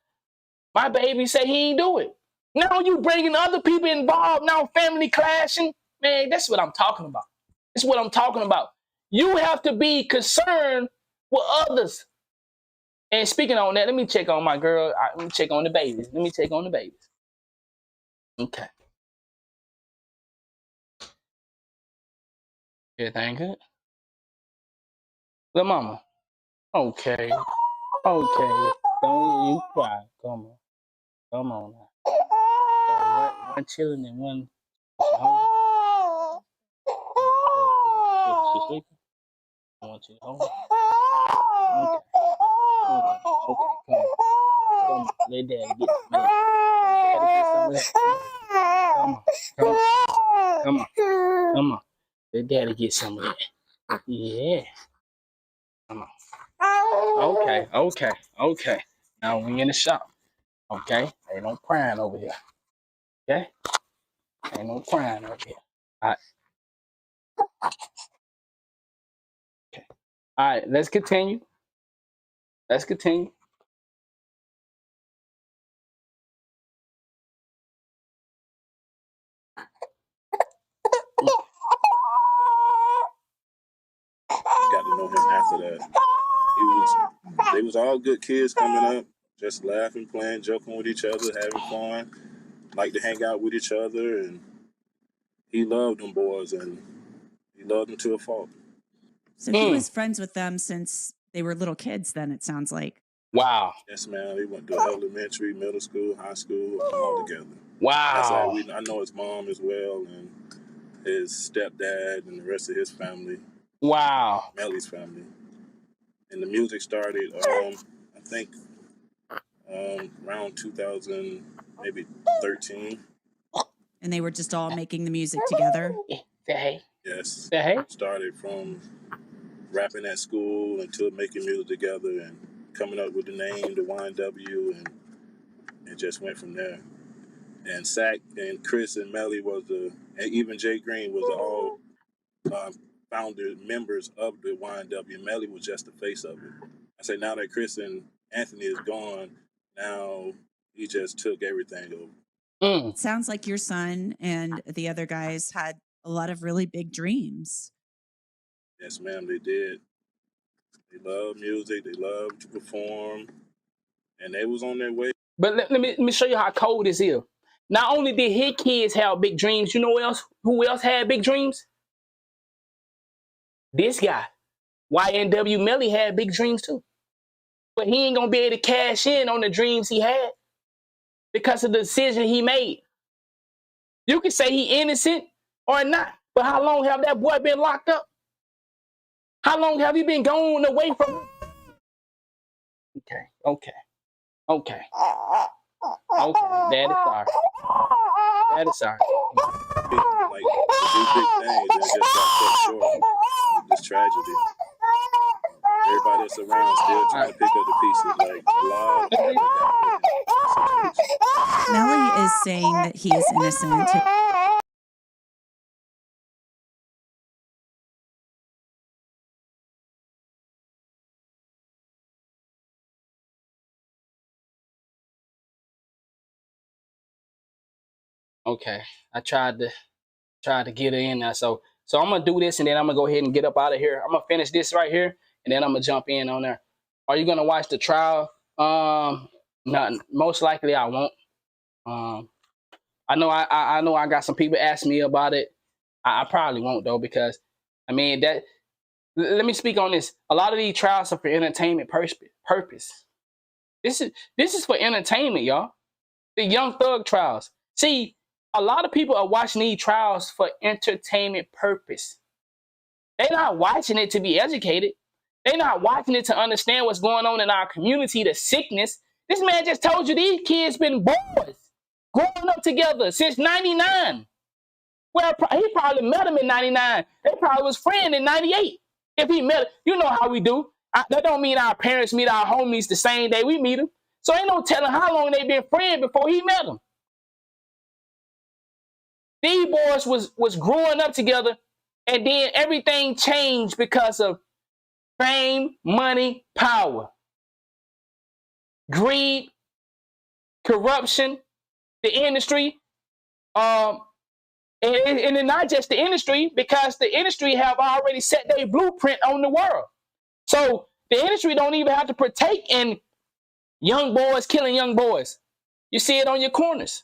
my baby say he ain't do it. Now you bringing other people involved, now family clashing. Man, that's what I'm talking about. That's what I'm talking about. You have to be concerned with others. And speaking on that, let me check on my girl. Let me check on the babies. Let me check on the babies. Okay. Everything good? Little mama. Okay. Okay. Don't you cry. Come on. Come on now. So one chilling and one. She sleeping? I want you to hold her. Okay. Come on. Let daddy get some of that. Come on. Let daddy get some of that. Yeah. Come on. Okay. Now we in the shop. Okay? Ain't no crying over here. Okay? Ain't no crying over here. All right. Okay. All right, let's continue. Let's continue. Got to know him after that. They was all good kids coming up, just laughing, playing, joking with each other, having fun, like to hang out with each other, and he loved them boys, and he loved them to a fault. So he was friends with them since they were little kids then, it sounds like. Wow. Yes, man. They went to elementary, middle school, high school, all together. Wow. That's how I know his mom as well, and his stepdad and the rest of his family. Wow. Melly's family. And the music started, I think, around 2000, maybe 13. And they were just all making the music together? Yes. Hey. Started from rapping at school until making music together and coming up with the name, the YNW, and it just went from there. And Sack and Chris and Melly and even Jay Green was all founder members of the YNW. Melly was just the face of it. I say now that Chris and Anthony is gone, now he just took everything over. It sounds like your son and the other guys had a lot of really big dreams. Yes, ma'am, they did. They love music. They love to perform. And they was on their way. But let me show you how cold this is. Not only did his kids have big dreams, you know who else had big dreams? This guy. YNW Melly had big dreams too. But he ain't going to be able to cash in on the dreams he had because of the decision he made. You can say he innocent or not, but how long have that boy been locked up? How long have you been going away from him? Okay. Daddy, sorry. Daddy, sorry. Like, to do big things and just got cut short. This tragedy. Everybody that's around still trying to pick up the pieces. Like, Melly is saying that he is innocent. Okay, I tried to get her in there. So I'm gonna do this and then I'm gonna go ahead and get up out of here. I'm gonna finish this right here and then I'm gonna jump in on there. Are you gonna watch the trial? No, most likely I won't. I know I know I got some people asking me about it. I probably won't though, because I mean that. Let me speak on this. A lot of these trials are for entertainment purpose. This is for entertainment, y'all. The Young Thug trials. See, a lot of people are watching these trials for entertainment purpose. They're not watching it to be educated. They're not watching it to understand what's going on in our community, the sickness. This man just told you these kids been boys growing up together since 99. Well, he probably met him in 99. They probably was friends in 98. If he met him, you know how we do. That don't mean our parents meet our homies the same day we meet them. So ain't no telling how long they been friends before he met them. These boys was growing up together, and then everything changed because of fame, money, power, greed, corruption, the industry, and it's not just the industry, because the industry have already set their blueprint on the world. So the industry don't even have to partake in young boys killing young boys. You see it on your corners.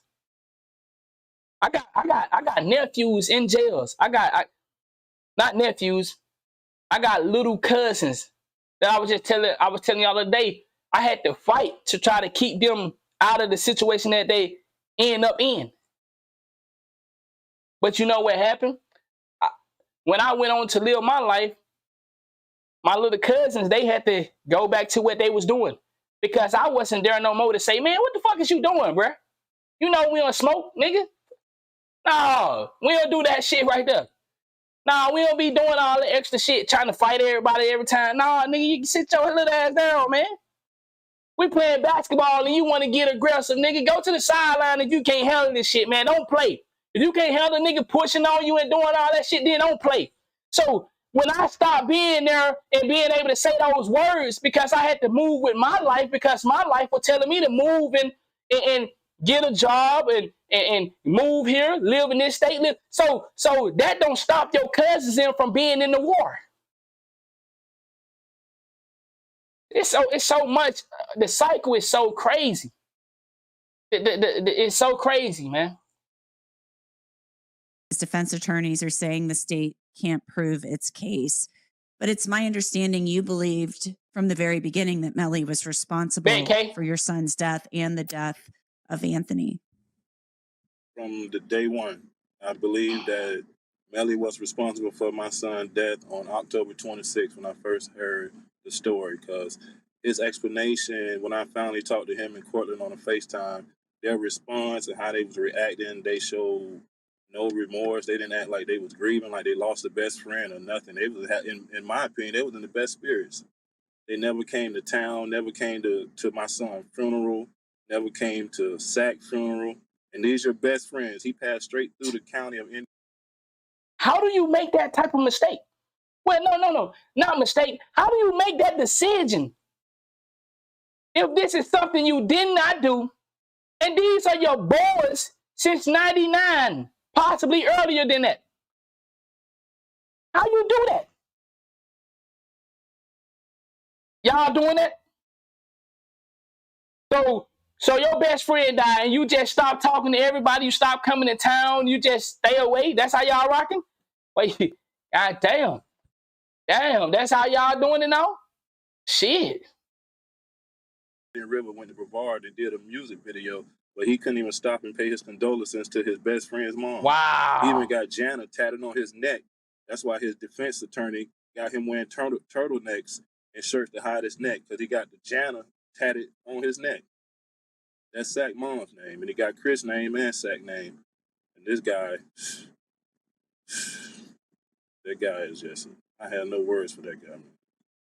I got nephews in jails. Not nephews. I got little cousins that I was telling y'all the other day. I had to fight to try to keep them out of the situation that they end up in. But you know what happened? When I went on to live my life, my little cousins, they had to go back to what they was doing, because I wasn't there no more to say, man, what the fuck is you doing, bruh? You know we don't smoke, nigga. No, we don't do that shit right there. Nah, we don't be doing all the extra shit trying to fight everybody every time. Nah, nigga, you can sit your little ass down, man. We playing basketball and you want to get aggressive, nigga. Go to the sideline if you can't handle this shit, man. Don't play. If you can't handle a nigga pushing on you and doing all that shit, then don't play. So when I stopped being there and being able to say those words, because I had to move with my life, because my life was telling me to move and get a job and move here, live in this state. So that don't stop your cousins in from being in the war. It's so much. The cycle is so crazy. It's so crazy, man. Defense attorneys are saying the state can't prove its case, but it's my understanding you believed from the very beginning that Melly was responsible for your son's death and the death of Anthony. From the day one, I believe that Melly was responsible for my son's death on October 26th when I first heard the story, because his explanation, when I finally talked to him in Cortland on a FaceTime, their response and how they was reacting, they showed no remorse. They didn't act like they was grieving, like they lost a best friend or nothing. They was, in my opinion, they was in the best spirits. They never came to town, never came to my son's funeral, never came to Sack funeral. And these are your best friends. He passed straight through the county of Indiana. How do you make that type of mistake? Well, no, not mistake. How do you make that decision? If this is something you did not do, and these are your boys since 99, possibly earlier than that. How you do that? Y'all doing that? So your best friend died and you just stop talking to everybody, you stop coming to town, you just stay away? That's how y'all rocking? Wait, god damn. Damn, that's how y'all doing it now? Shit. River went to Brevard and did a music video, but he couldn't even stop and pay his condolences to his best friend's mom. Wow. He even got Jana tatted on his neck. That's why his defense attorney got him wearing turtlenecks and shirts to hide his neck, because he got the Jana tatted on his neck. That's Sack mom's name, and he got Chris' name and Sack name. And this guy, that guy is just, I have no words for that guy.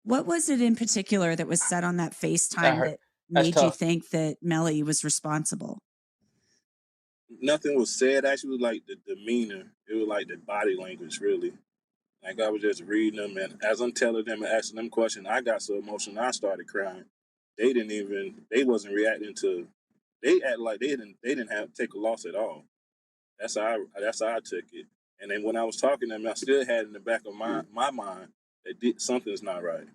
What was it in particular that was said on that FaceTime that made you think that Melly was responsible? Nothing was said. Actually, it was like the demeanor. It was like the body language, really. Like, I was just reading them, and as I'm telling them and asking them questions, I got so emotional, I started crying. They wasn't reacting to, they acted like they didn't have to take a loss at all. That's how I took it. And then when I was talking to them, I still had in the back of my mind that something's not right.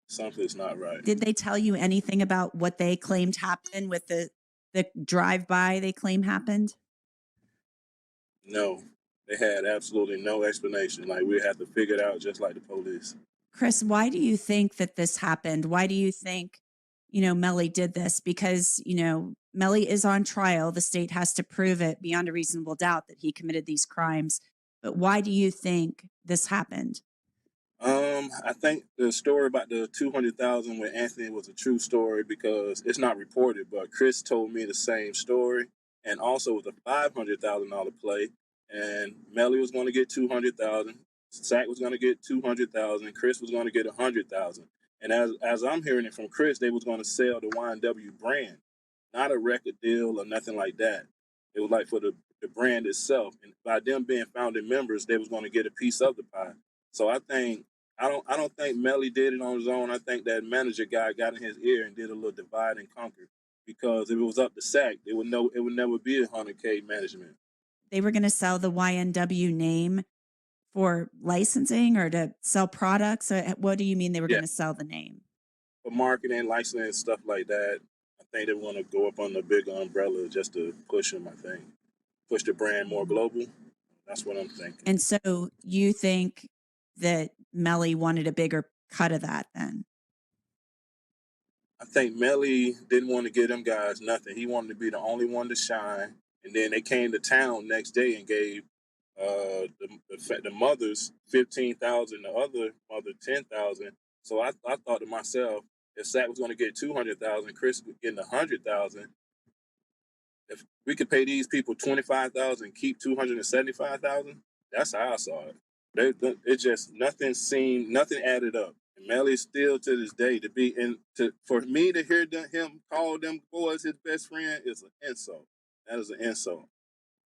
Something's not right. Did they tell you anything about what they claimed happened with the drive-by they claim happened? No, they had absolutely no explanation. Like, we had to figure it out just like the police. Chris, why do you think that this happened? Why do you think, Melly did this? Because, Melly is on trial. The state has to prove it beyond a reasonable doubt that he committed these crimes. But why do you think this happened? I think the story about the 200,000 with Anthony was a true story because it's not reported, but Chris told me the same story, and also it was a $500,000 play, and Melly was going to get 200,000, Sack was going to get 200,000, Chris was going to get 100,000, and as I'm hearing it from Chris, they was going to sell the YNW brand, not a record deal or nothing like that. It was like for the brand itself, and by them being founding members, they was going to get a piece of the pie. So I don't think Melly did it on his own. I think that manager guy got in his ear and did a little divide and conquer. Because if it was up to Sack, it would never be 100K management. They were going to sell the YNW name for licensing or to sell products. Or what do you mean they were going to sell the name? For marketing, licensing, stuff like that. I think they want to go up on the bigger umbrella just to push them, I think. Push the brand more global. That's what I'm thinking. And so you think that Melly wanted a bigger cut of that then? I think Melly didn't want to give them guys nothing. He wanted to be the only one to shine. And then they came to town next day and gave the mothers 15,000, the other mother 10,000. So I thought to myself, if Sack was going to get 200,000, Chris was getting 100,000. If we could pay these people 25,000, keep 275,000, that's how I saw it. It just nothing added up. And Melly still to this day for me to hear him call them boys his best friend is an insult. That is an insult.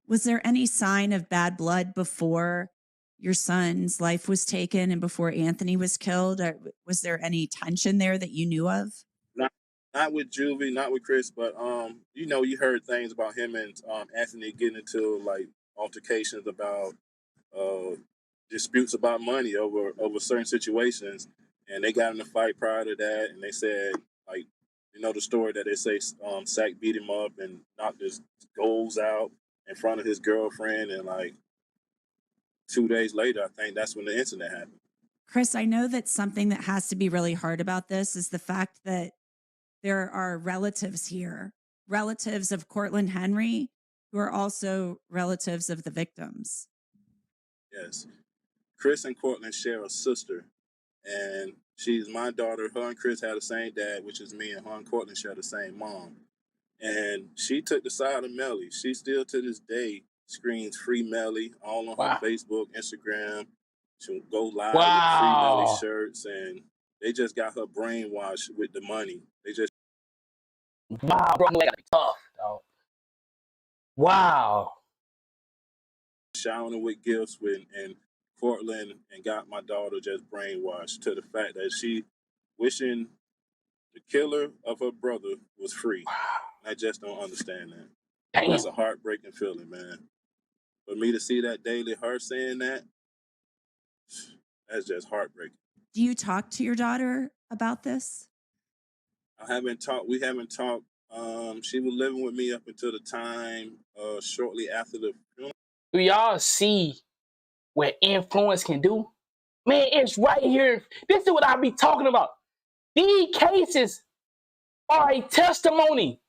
Was there any sign of bad blood before your son's life was taken and before Anthony was killed? Or was there any tension there that you knew of? Not with Juvy, not with Chris, but you heard things about him and Anthony getting into like altercations about disputes about money over certain situations, and they got in a fight prior to that, and they said, like, the story that they say Sack beat him up and knocked his goals out in front of his girlfriend, and like 2 days later, I think that's when the incident happened. Chris, I know that something that has to be really hard about this is the fact that there are relatives here, relatives of Cortland Henry, who are also relatives of the victims. Yes. Chris and Cortland share a sister, and she's my daughter. Her and Chris had the same dad, which is me, and her and Cortland share the same mom. And she took the side of Melly. She still to this day screams Free Melly all on her Facebook, Instagram. She'll go live with Free Melly shirts, and they just got her brainwashed with the money. They just bro, like tough, dog. Wow. Showering her with gifts and Cortland and got my daughter just brainwashed to the fact that she wishing the killer of her brother was free. I just don't understand that. Damn. That's a heartbreaking feeling, man. For me to see that daily, her saying that, that's just heartbreaking. Do you talk to your daughter about this? We haven't talked. She was living with me up until the time shortly after the funeral. Do y'all see what influence can do? Man, it's right here. This is what I be talking about. These cases are a testimony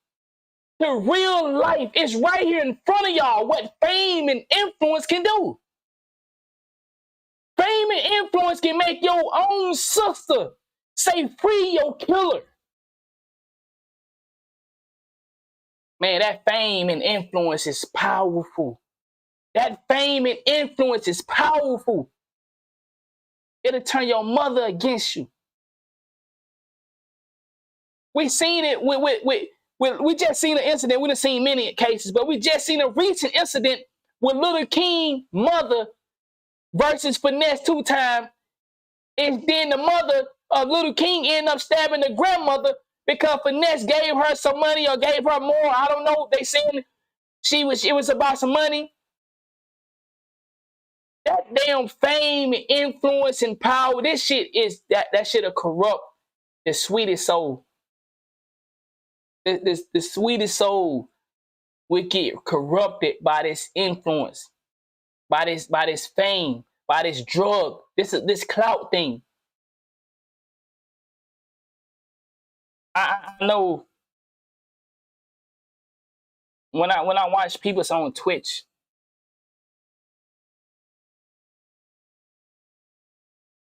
to real life. It's right here in front of y'all what fame and influence can do. Fame and influence can make your own sister say free your killer. Man, that fame and influence is powerful. That fame and influence is powerful. It'll turn your mother against you. We seen it we just seen an incident. We done seen many cases, but we just seen a recent incident with Little King mother versus Finesse 2-time. And then the mother of Little King ended up stabbing the grandmother because Finesse gave her some money or gave her more. I don't know. They saying it was about some money. That damn fame and influence and power, this shit is that shit'll corrupt the sweetest soul, the sweetest soul would get corrupted by this influence, by this fame, by this drug, this clout thing. I know when I watch people on Twitch,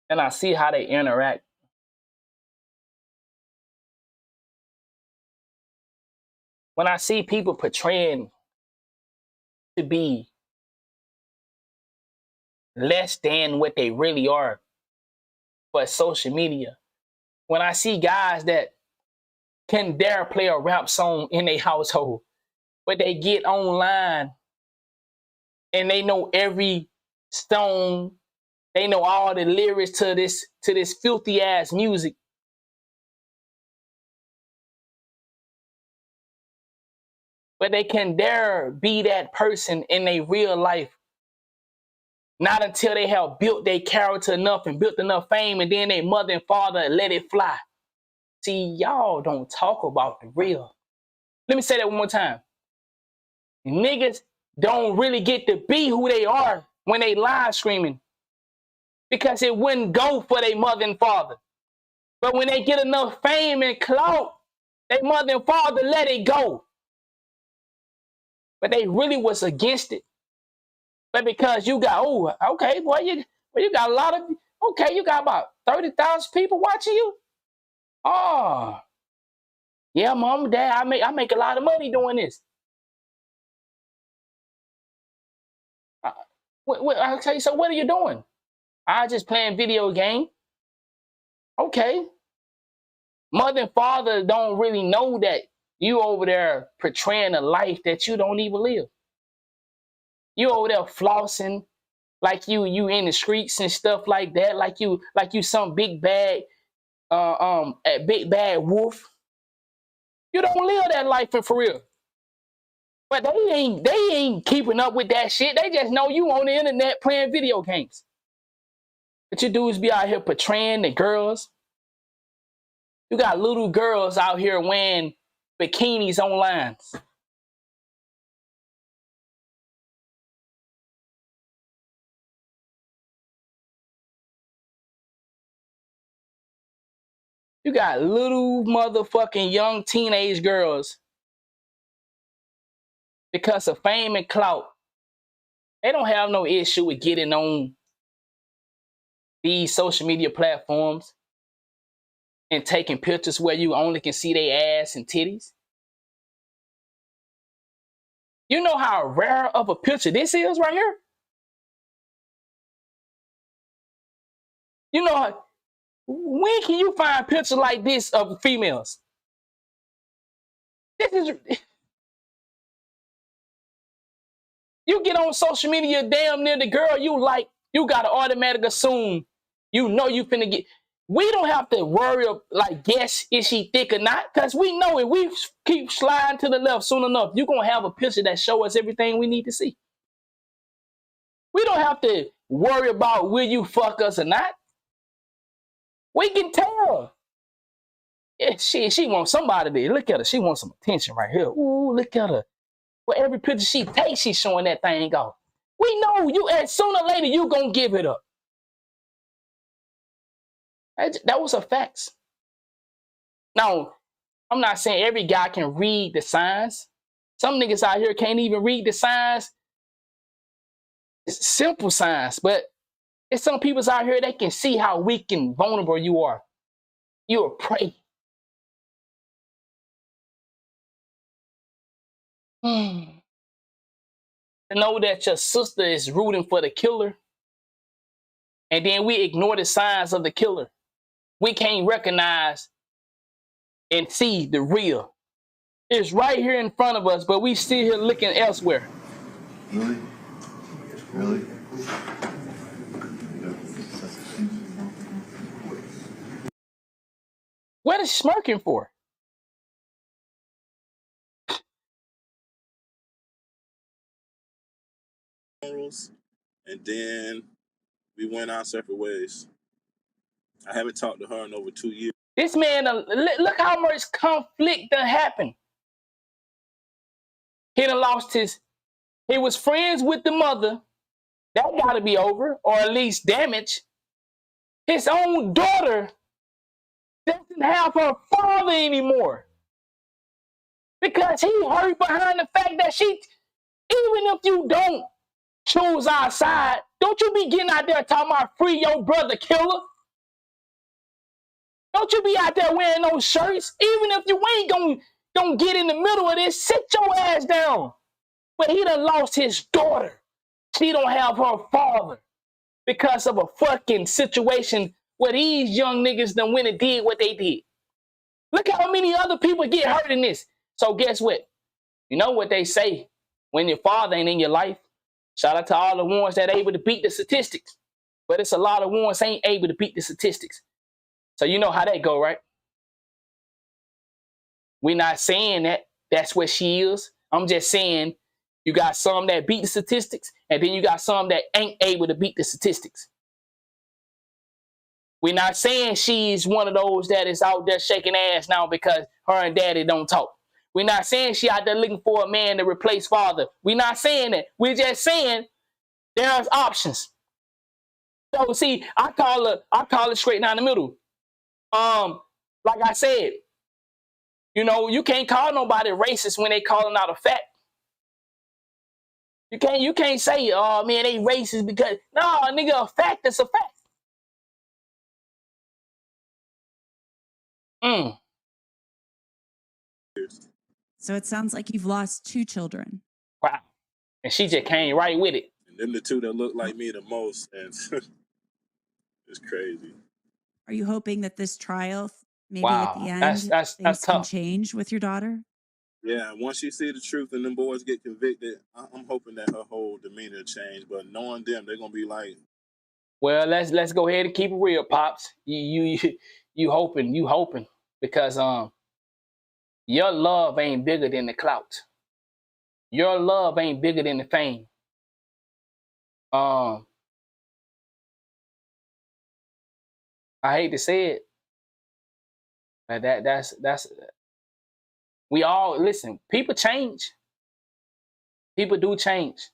and I see how they interact. When I see people portraying to be less than what they really are for social media, when I see guys that can dare play a rap song in a household, but they get online and they know every stone, they know all the lyrics to this filthy ass music. But they can dare be that person in their real life. Not until they have built their character enough and built enough fame, and then their mother and father let it fly. See, y'all don't talk about the real. Let me say that one more time. Niggas don't really get to be who they are when they live streaming, because it wouldn't go for their mother and father. But when they get enough fame and clout, their mother and father let it go. But they really was against it. But because you got, oh, okay, boy, you got a lot of, okay, you got about 30,000 people watching you. Oh, yeah, mom, dad, I make a lot of money doing this. I'll tell you, so what are you doing? I just playing video game. Okay. Mother and father don't really know that you over there portraying a life that you don't even live. You over there flossing like you in the streets and stuff like that, like you some big bad big bad wolf. You don't live that life for real. But they ain't keeping up with that shit. They just know you on the internet playing video games. What you do is be out here portraying the girls. You got little girls out here wearing bikinis online. You got little motherfucking young teenage girls, because of fame and clout, they don't have no issue with getting on these social media platforms and taking pictures where you only can see their ass and titties. You know how rare of a picture this is right here? You know, when can you find pictures like this of females? This is, you get on social media, damn near the girl you like, you gotta automatically assume you know you finna get. We don't have to worry like guess is she thick or not, because we know if we keep sliding to the left soon enough, you're gonna have a picture that show us everything we need to see. We don't have to worry about will you fuck us or not. We can tell. Yeah, she wants somebody to look at her. She wants some attention right here. Ooh, look at her. Well, every picture she takes, she's showing that thing off. We know you, and sooner or later, you gonna give it up. That was a fact. Now, I'm not saying every guy can read the signs. Some niggas out here can't even read the signs. It's simple signs, but it's some people out here that can see how weak and vulnerable you are. You're a prey. To know that your sister is rooting for the killer, and then we ignore the signs of the killer. We can't recognize and see the real. It's right here in front of us, but we still here looking elsewhere. Really? Really? What is smirking for? And then we went our separate ways. I haven't talked to her in over 2 years. This man, look how much conflict that happened. He done lost he was friends with the mother. That gotta be over, or at least damaged. His own daughter doesn't have her father anymore. Because he hurt behind the fact that even if you don't choose our side, don't you be getting out there talking about free your brother killer? Don't you be out there wearing those shirts? Even if you ain't gonna get in the middle of this, sit your ass down. But he done lost his daughter. She don't have her father because of a fucking situation where these young niggas done went and did what they did. Look how many other people get hurt in this. So guess what? You know what they say when your father ain't in your life? Shout out to all the ones that are able to beat the statistics. But it's a lot of ones ain't able to beat the statistics. So you know how that go, right? We're not saying that that's what she is. I'm just saying you got some that beat the statistics, and then you got some that ain't able to beat the statistics. We're not saying she's one of those that is out there shaking ass now because her and daddy don't talk. We're not saying she out there looking for a man to replace father. We're not saying that. We're just saying there's options. So see, I call it straight down the middle. Like I said, you know, you can't call nobody racist when they calling out a fact. You can't say, oh man, they racist because no, nigga, a fact is a fact. So it sounds like you've lost 2 children. Wow. And she just came right with it. And them the 2 that look like me the most, and it's crazy. Are you hoping that this trial, maybe wow. at the end, that's things can tough. change with your daughter? Yeah, once she see the truth and them boys get convicted, I'm hoping that her whole demeanor change. But knowing them, they're gonna be like, well, let's go ahead and keep it real, pops. You hoping because your love ain't bigger than the clout. Your love ain't bigger than the fame. I hate to say it, but that's we all listen. People change. People do change,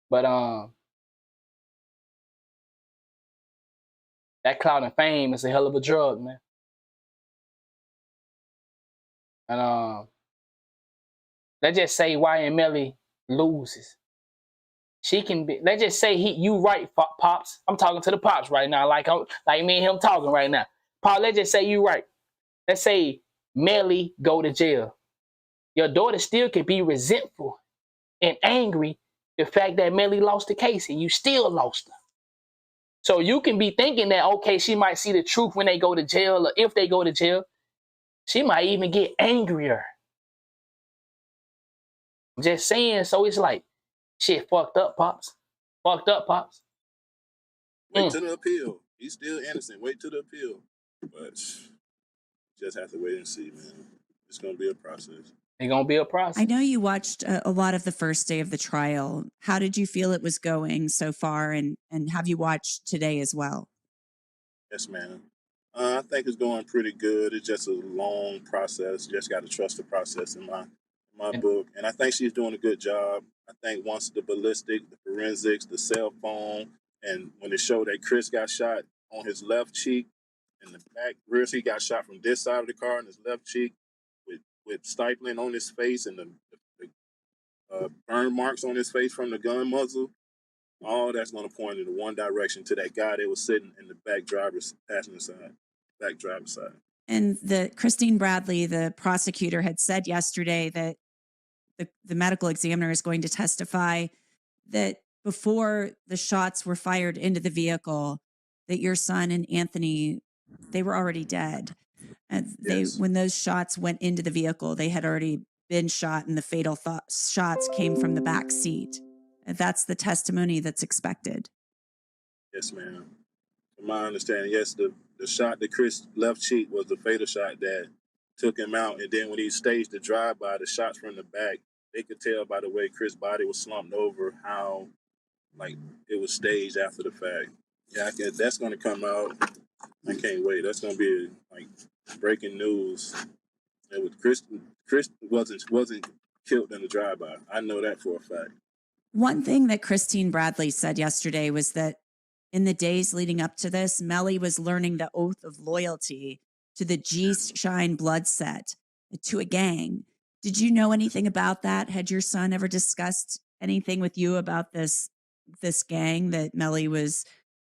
but that clout and fame is a hell of a drug, man. And let's just say YN Melly loses. She can be. Let's just say you right, pops. I'm talking to the pops right now, like me and him talking right now. Pop, let's just say you right. Let's say Melly go to jail. Your daughter still can be resentful and angry the fact that Melly lost the case and you still lost her. So you can be thinking that, okay, she might see the truth when they go to jail, or if they go to jail, she might even get angrier. I'm just saying, so it's like, shit, fucked up, pops. Fucked up, pops. Wait to the appeal. He's still innocent. Wait to the appeal. But just have to wait and see, man. It's gonna be a process. It's gonna be a process. I know you watched a lot of the first day of the trial. How did you feel it was going so far, and have you watched today as well? Yes, ma'am. I think it's going pretty good. It's just a long process. Just got to trust the process in my book, and I think she's doing a good job. I think once the ballistic, the forensics, the cell phone, and when it showed that Chris got shot on his left cheek in the back, Chris, he got shot from this side of the car in his left cheek with stifling on his face and the burn marks on his face from the gun muzzle. All that's going to point in the one direction to that guy that was sitting in the back driver's passenger side, back driver's side. And Christine Bradley, the prosecutor, had said yesterday that the medical examiner is going to testify that before the shots were fired into the vehicle, that your son and Anthony, they were already dead. And when those shots went into the vehicle, they had already been shot, and the fatal shots came from the back seat. That's the testimony that's expected. Yes, ma'am. From my understanding, yes, the shot that Chris left cheek was the fatal shot that took him out. And then when he staged the drive-by, the shots from the back, they could tell by the way Chris' body was slumped over how, like, it was staged after the fact. Yeah, that's going to come out. I can't wait. That's gonna be like breaking news. And with Chris wasn't killed in the drive-by. I know that for a fact. One thing that Christine Bradley said yesterday was that in the days leading up to this, Melly was learning the oath of loyalty to the G Shine blood set, to a gang. Did you know anything about that? Had your son ever discussed anything with you about this gang that Melly was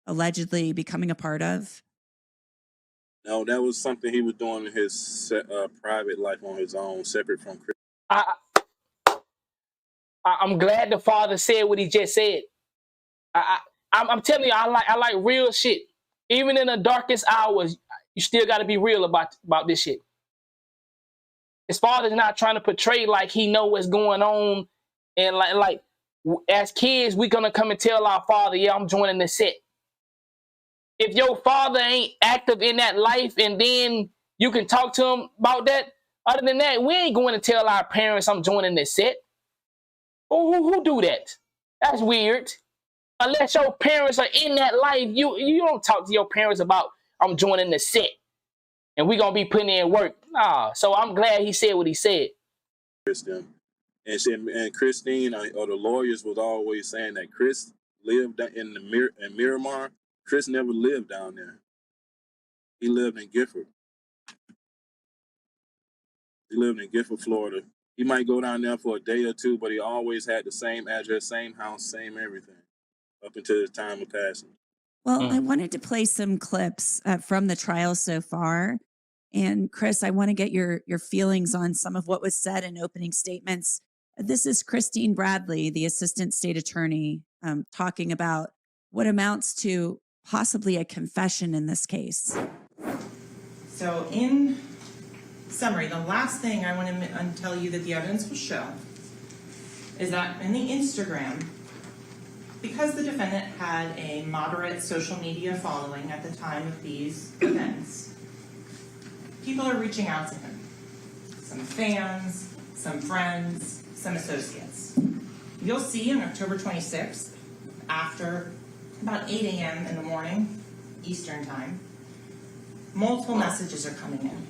allegedly becoming a part of? No, that was something he was doing in his private life on his own, separate from Chris. I'm glad the father said what he just said. I'm telling you, I like real shit. Even in the darkest hours, you still got to be real about this shit. His father's not trying to portray like he know what's going on, and like as kids, we gonna come and tell our father, yeah, I'm joining the set. If your father ain't active in that life, and then you can talk to him about that. Other than that, we ain't going to tell our parents I'm joining the set. Who do that? That's weird. Unless your parents are in that life, you don't talk to your parents about I'm joining the set and we gonna be putting in work. Nah. So I'm glad he said what he said. And Christine or the lawyers was always saying that Chris lived in Miramar. Chris never lived down there. He lived in Gifford. He lived in Gifford, Florida. He might go down there for a day or two, but he always had the same address, same house, same everything up until his time of passing. Well, I wanted to play some clips from the trial so far. And Chris, I want to get your feelings on some of what was said in opening statements. This is Christine Bradley, the assistant state attorney, talking about what amounts to possibly a confession in this case. So in summary, the last thing I want to tell you that the evidence will show is that in the Instagram, because the defendant had a moderate social media following at the time of these events, people are reaching out to him. Some fans, some friends, some associates. You'll see on October 26th, after about 8 a.m. in the morning, Eastern time, multiple messages are coming in.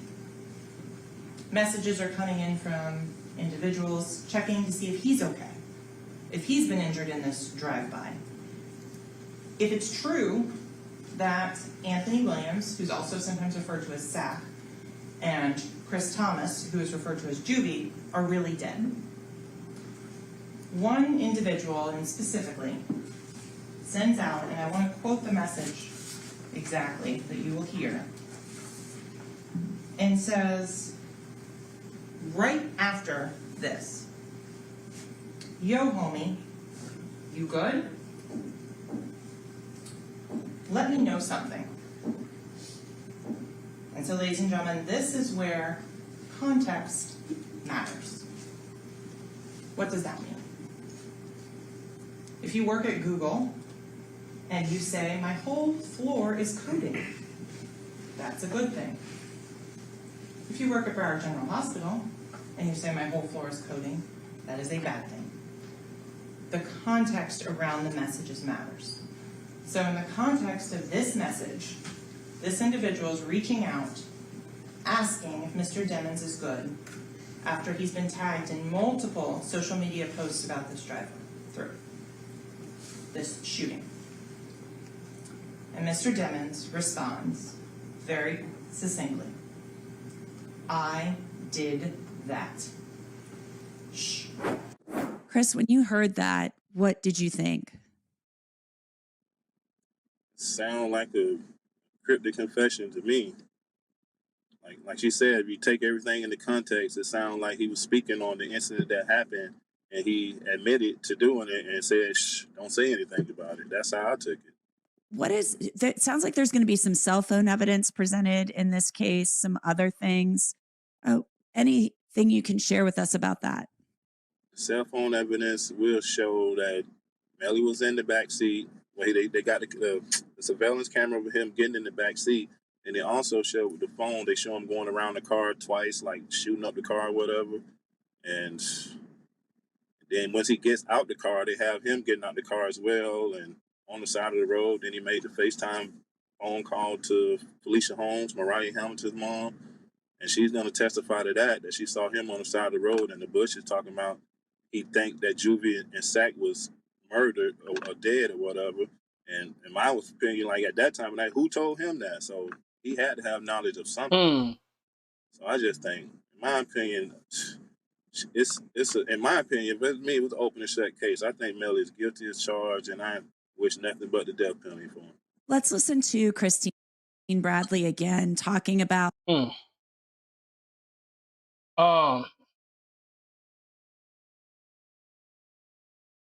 Messages are coming in from individuals checking to see if he's okay, if he's been injured in this drive-by. If it's true that Anthony Williams, who's also sometimes referred to as Sack, and Chris Thomas, who is referred to as Juvy, are really dead. One individual, and specifically, sends out, and I want to quote the message exactly that you will hear, and says, right after this, yo homie, you good? Let me know something. And so, ladies and gentlemen, this is where context matters. What does that mean? If you work at Google and you say, my whole floor is coding, that's a good thing. If you work at Broward General Hospital and you say, my whole floor is coding, that is a bad thing. The context around the messages matters. So in the context of this message, this individual is reaching out, asking if Mr. Demmons is good, after he's been tagged in multiple social media posts about this drive-through, this shooting. And Mr. Demmons responds very succinctly, I did that. Shh. Chris, when you heard that, what did you think? Sound like a cryptic confession to me. Like she said, if you take everything into context, it sounded like he was speaking on the incident that happened, and he admitted to doing it and said, shh, don't say anything about it. That's how I took it. It sounds like there's going to be some cell phone evidence presented in this case, some other things. Anything you can share with us about that? Cell phone evidence will show that Melly was in the back seat. Well, they got the surveillance camera of him getting in the back seat. And they also show with the phone, they show him going around the car twice, like shooting up the car or whatever. And then once he gets out the car, they have him getting out the car as well and on the side of the road. Then he made the FaceTime phone call to Felicia Holmes, Mariah Hamilton's mom, and she's going to testify to that she saw him on the side of the road in the bushes talking about he think that Juvy and Sack was murdered or dead or whatever. And in my opinion, like at that time, like who told him that? So he had to have knowledge of something. So I just think, in my opinion, in my opinion, but me, it was an open and shut case. I think Melly is guilty as charged, and I wish nothing but the death penalty for him. Let's listen to Christine Bradley again talking about.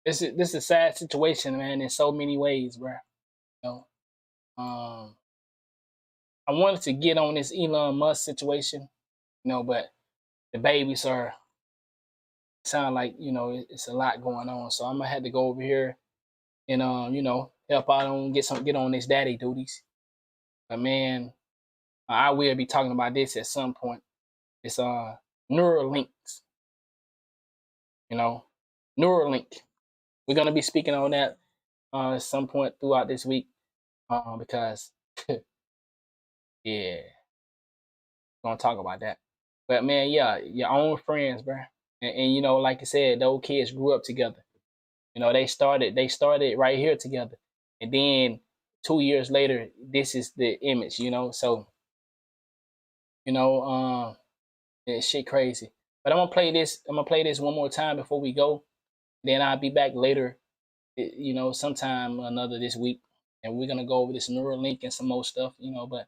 This is a sad situation, man, in so many ways, bro. You know, I wanted to get on this Elon Musk situation, you know, but the babies sound like, you know, it's a lot going on. So I'm gonna have to go over here and you know, help out on get on this daddy duties. But man, I will be talking about this at some point. It's Neuralink. You know, Neuralink. We're gonna be speaking on that at some point throughout this week. Because yeah, gonna talk about that. But man, yeah, your own friends, bro. And you know, like I said, those kids grew up together. You know, they started right here together. And then 2 years later, this is the image, you know. So, you know, it's shit crazy. But I'm gonna play this one more time before we go. Then I'll be back later, you know, sometime another this week. And we're gonna go over this Neuralink and some more stuff, you know, but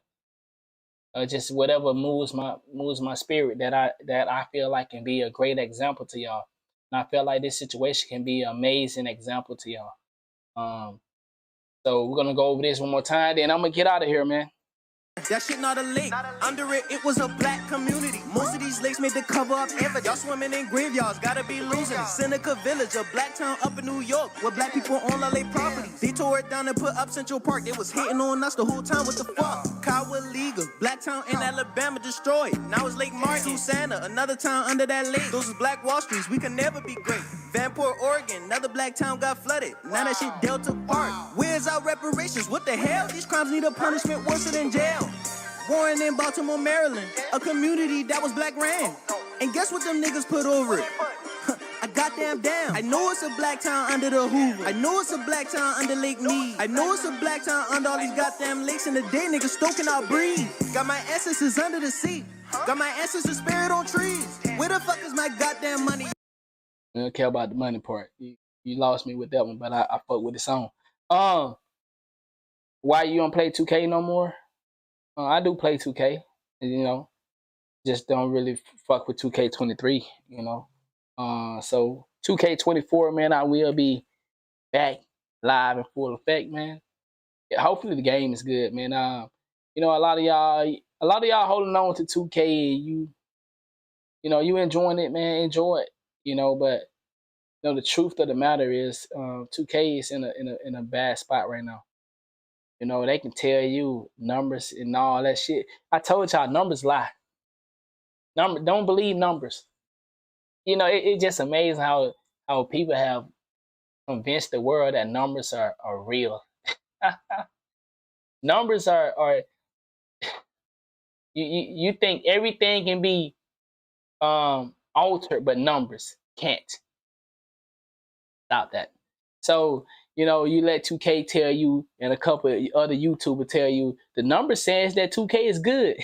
just whatever moves my spirit that I feel like can be a great example to y'all. And I feel like this situation can be an amazing example to y'all. So we're gonna go over this one more time, then I'm gonna get out of here, man. That shit not a lake. Under it was a black community. Most of these lakes made the cover up ever. Y'all swimming in graveyards, gotta be losing. Seneca Village, a black town up in New York, where black people own all their property. They tore it down and put up Central Park. They was hating on us the whole time. What the fuck? Cowaliga, black town in Alabama destroyed. Now it's Lake Martin, Susanna, another town under that lake. Those is black Wall Streets. We can never be great. Vanport, Oregon, another black town got flooded. Now that shit Delta Park. Where's our reparations? What the hell? These crimes need a punishment worse than jail. Warren in Baltimore, Maryland, a community that was black ran. And guess what them niggas put over it? A goddamn dam. I know it's a black town under the Hoover. I know it's a black town under Lake Mead. I know it's a black town under all these goddamn lakes. In the day, niggas stoking out breathe. Got my ancestors under the sea. Got my ancestors buried on trees. Where the fuck is my goddamn money? I don't care about the money part. You lost me with that one, but I fuck with the song. Why you don't play 2K no more? I do play 2K, you know, just don't really fuck with 2K23, you know. So 2K24, man, I will be back live in full effect, man. Yeah, hopefully the game is good, man. You know, a lot of y'all holding on to 2K, and you know, you enjoying it, man. Enjoy it, you know. But you know, the truth of the matter is, 2K is in a bad spot right now. You know, they can tell you numbers and all that shit. I told y'all numbers lie. Don't believe numbers. You know, it's just amazing how people have convinced the world that numbers are real. Numbers are you think everything can be altered, but numbers can't. Stop that. So, you know, you let 2K tell you and a couple of other YouTubers tell you the number says that 2K is good.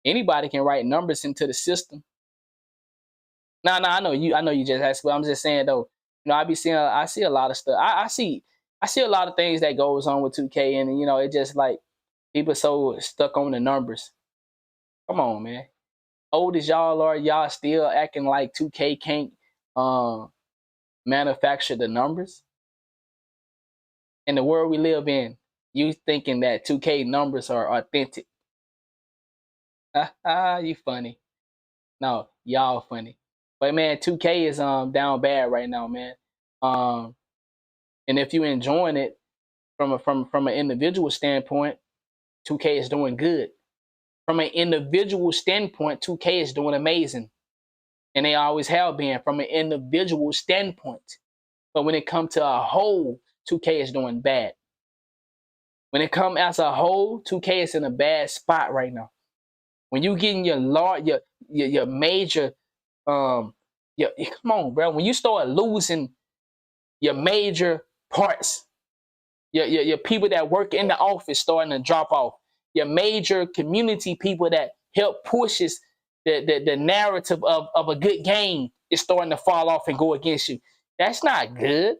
Anybody can write numbers into the system. No, I know you just asked, but I'm just saying though, you know, I see a lot of stuff. I see a lot of things that goes on with 2K, and you know, it just like people so stuck on the numbers. Come on, man. Old as y'all are, y'all still acting like 2K can't manufacture the numbers. In the world we live in, you thinking that 2K numbers are authentic. You funny. No, y'all funny. But man, 2K is down bad right now, man. And if you enjoying it from an individual standpoint, 2K is doing good. From an individual standpoint, 2K is doing amazing. And they always have been from an individual standpoint. But when it comes to a whole, 2K is doing bad. When it comes as a whole, 2K is in a bad spot right now. When you getting your major, come on, bro. When you start losing your major parts, your people that work in the office starting to drop off, your major community people that help pushes the narrative of a good game is starting to fall off and go against you. That's not good.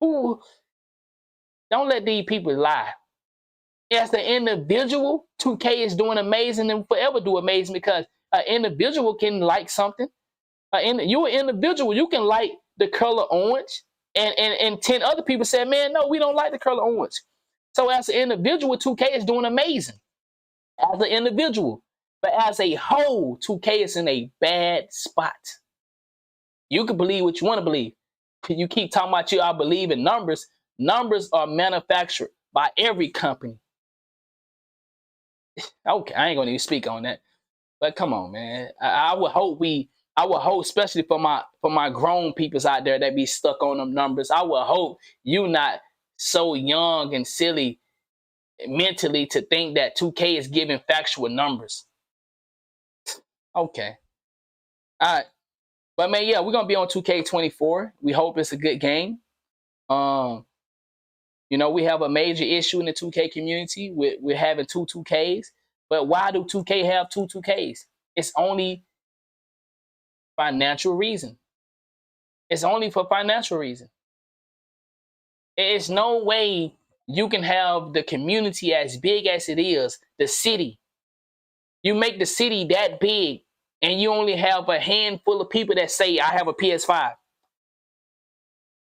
Ooh, don't let these people lie. As the individual, 2K is doing amazing and forever do amazing because an individual can like something. You're an individual, you can like the color orange, and 10 other people say, man, no, we don't like the color orange. So as an individual, 2K is doing amazing as an individual. But as a whole, 2K is in a bad spot. You can believe what you want to believe. You keep talking about I believe in numbers. Numbers are manufactured by every company. Okay, I ain't gonna even speak on that. But come on, man. I would hope especially for my grown peoples out there that be stuck on them numbers. I would hope you not so young and silly mentally to think that 2K is giving factual numbers. Okay. All right. But man, yeah, we're gonna be on 2K24. We hope it's a good game. We have a major issue in the 2K community with having two 2Ks. But why do 2K have two 2Ks? It's only financial reason. It's only for financial reason. It's no way you can have the community as big as it is, the city. You make the city that big, and you only have a handful of people that say, I have a PS5.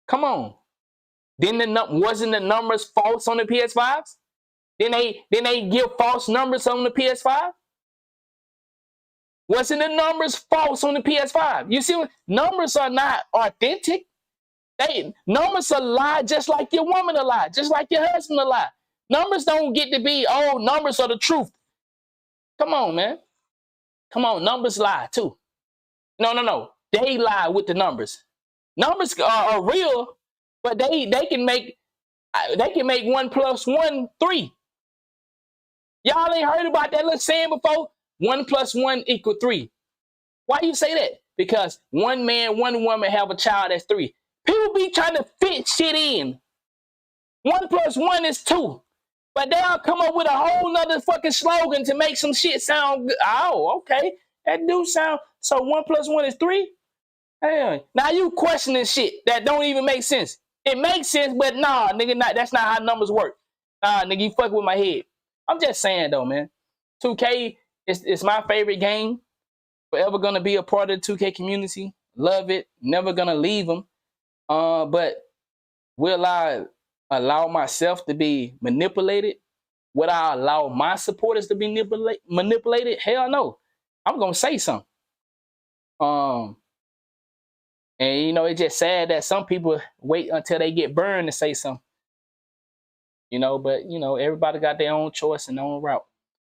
Come on. Wasn't the numbers false on the PS5s? Then they give false numbers on the PS5? Wasn't the numbers false on the PS5? You see, numbers are not authentic. Numbers are lie just like your woman a lie, just like your husband a lie. Numbers don't get to be, numbers are the truth. Come on, man. Come on, numbers lie too. No. They lie with the numbers. Numbers are real, but they can make 1 + 1 3. Y'all ain't heard about that little saying before? 1 + 1 = 3. Why do you say that? Because one man, one woman have a child that's 3. People be trying to fit shit in. 1 + 1 is 2. But they'll come up with a whole nother fucking slogan to make some shit sound good. Oh, okay. That do sound. So 1 + 1 is 3? Hey, now you questioning shit that don't even make sense. It makes sense, but nah, nigga, that's not how numbers work. Nah, nigga, you fuck with my head. I'm just saying though, man. 2K is my favorite game. Forever gonna be a part of the 2K community. Love it. Never gonna leave them. But will I allow myself to be manipulated? Would I allow my supporters to be manipulated? Hell no. I'm gonna say something. And it's just sad that some people wait until they get burned to say something. But everybody got their own choice and their own route.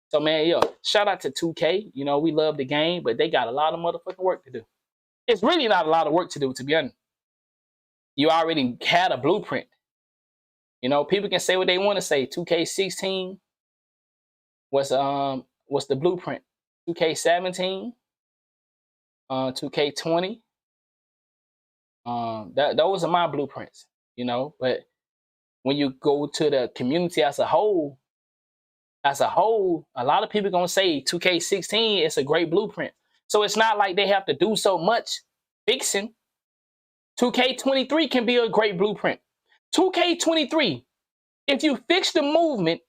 So man, shout out to 2K. We love the game, but they got a lot of motherfucking work to do. It's really not a lot of work to do, to be honest. You already had a blueprint. People can say what they want to say. 2K16 was the blueprint. 2K17, 2K20. Those are my blueprints. But when you go to the community as a whole, a lot of people gonna say 2K16 is a great blueprint. So it's not like they have to do so much fixing. 2K23 can be a great blueprint. 2K23, if you fix the movement,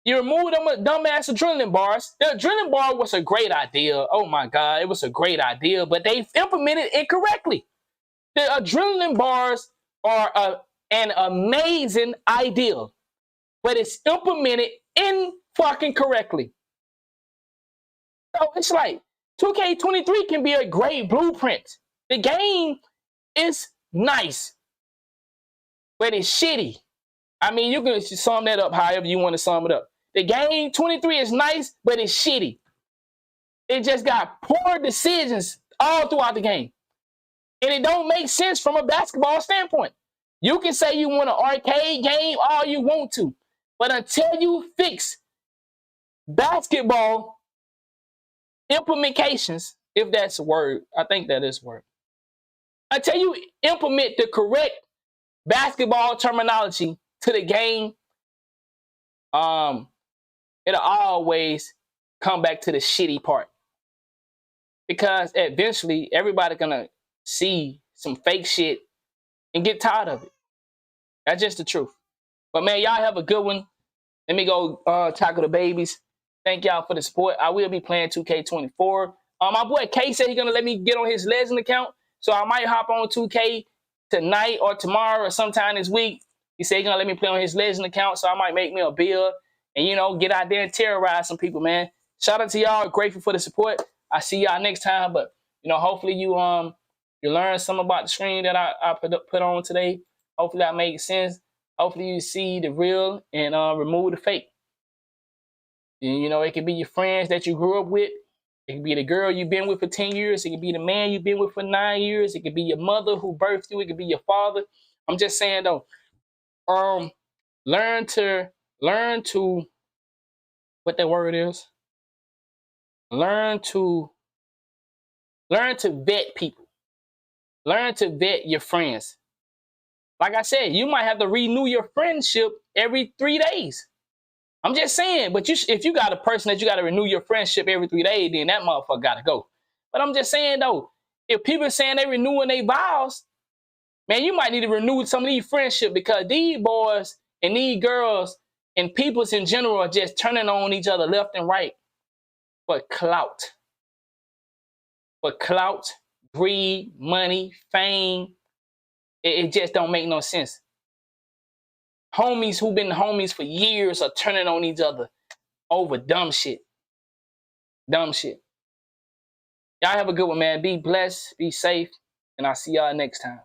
you remove them dumbass adrenaline bars. The adrenaline bar was a great idea. Oh my God, it was a great idea, but they implemented it incorrectly. The adrenaline bars are an amazing idea, but it's implemented fucking correctly. So it's like 2K23 can be a great blueprint. The game is nice, but it's shitty. I mean, you can sum that up however you want to sum it up. The game 23 is nice, but it's shitty. It just got poor decisions all throughout the game. And it don't make sense from a basketball standpoint. You can say you want an arcade game all you want to, but until you fix basketball implementations, if that's a word, I think that is a word. Until you implement the correct basketball terminology to the game, it'll always come back to the shitty part. Because eventually everybody's gonna see some fake shit and get tired of it. That's just the truth. But man, y'all have a good one. Let me go tackle the babies. Thank y'all for the support. I will be playing 2K24. My boy K said he's gonna let me get on his Legend account, so I might hop on 2K tonight or tomorrow or sometime this week. He said he's gonna let me play on his Legend account, so I might make me a build and, you know, get out there and terrorize some people, man. Shout out to y'all. Grateful for the support. I see y'all next time. But, you know, hopefully you learn something about the stream that I put on today. Hopefully that makes sense. Hopefully you see the real and remove the fake. And, you know, it could be your friends that you grew up with. It could be the girl you've been with for 10 years. It could be the man you've been with for 9 years. It could be your mother who birthed you. It could be your father. I'm just saying though, learn to what that word is. Learn to vet people. Learn to vet your friends. Like I said, you might have to renew your friendship every 3 days. I'm just saying, but if you got a person that you got to renew your friendship every 3 days, then that motherfucker got to go. But I'm just saying, though, if people are saying they renewing their vows, man, you might need to renew some of these friendships, because these boys and these girls and peoples in general are just turning on each other left and right for clout. For clout, greed, money, fame. It just don't make no sense. Homies who've been homies for years are turning on each other over dumb shit. Dumb shit. Y'all have a good one, man. Be blessed, be safe, and I'll see y'all next time.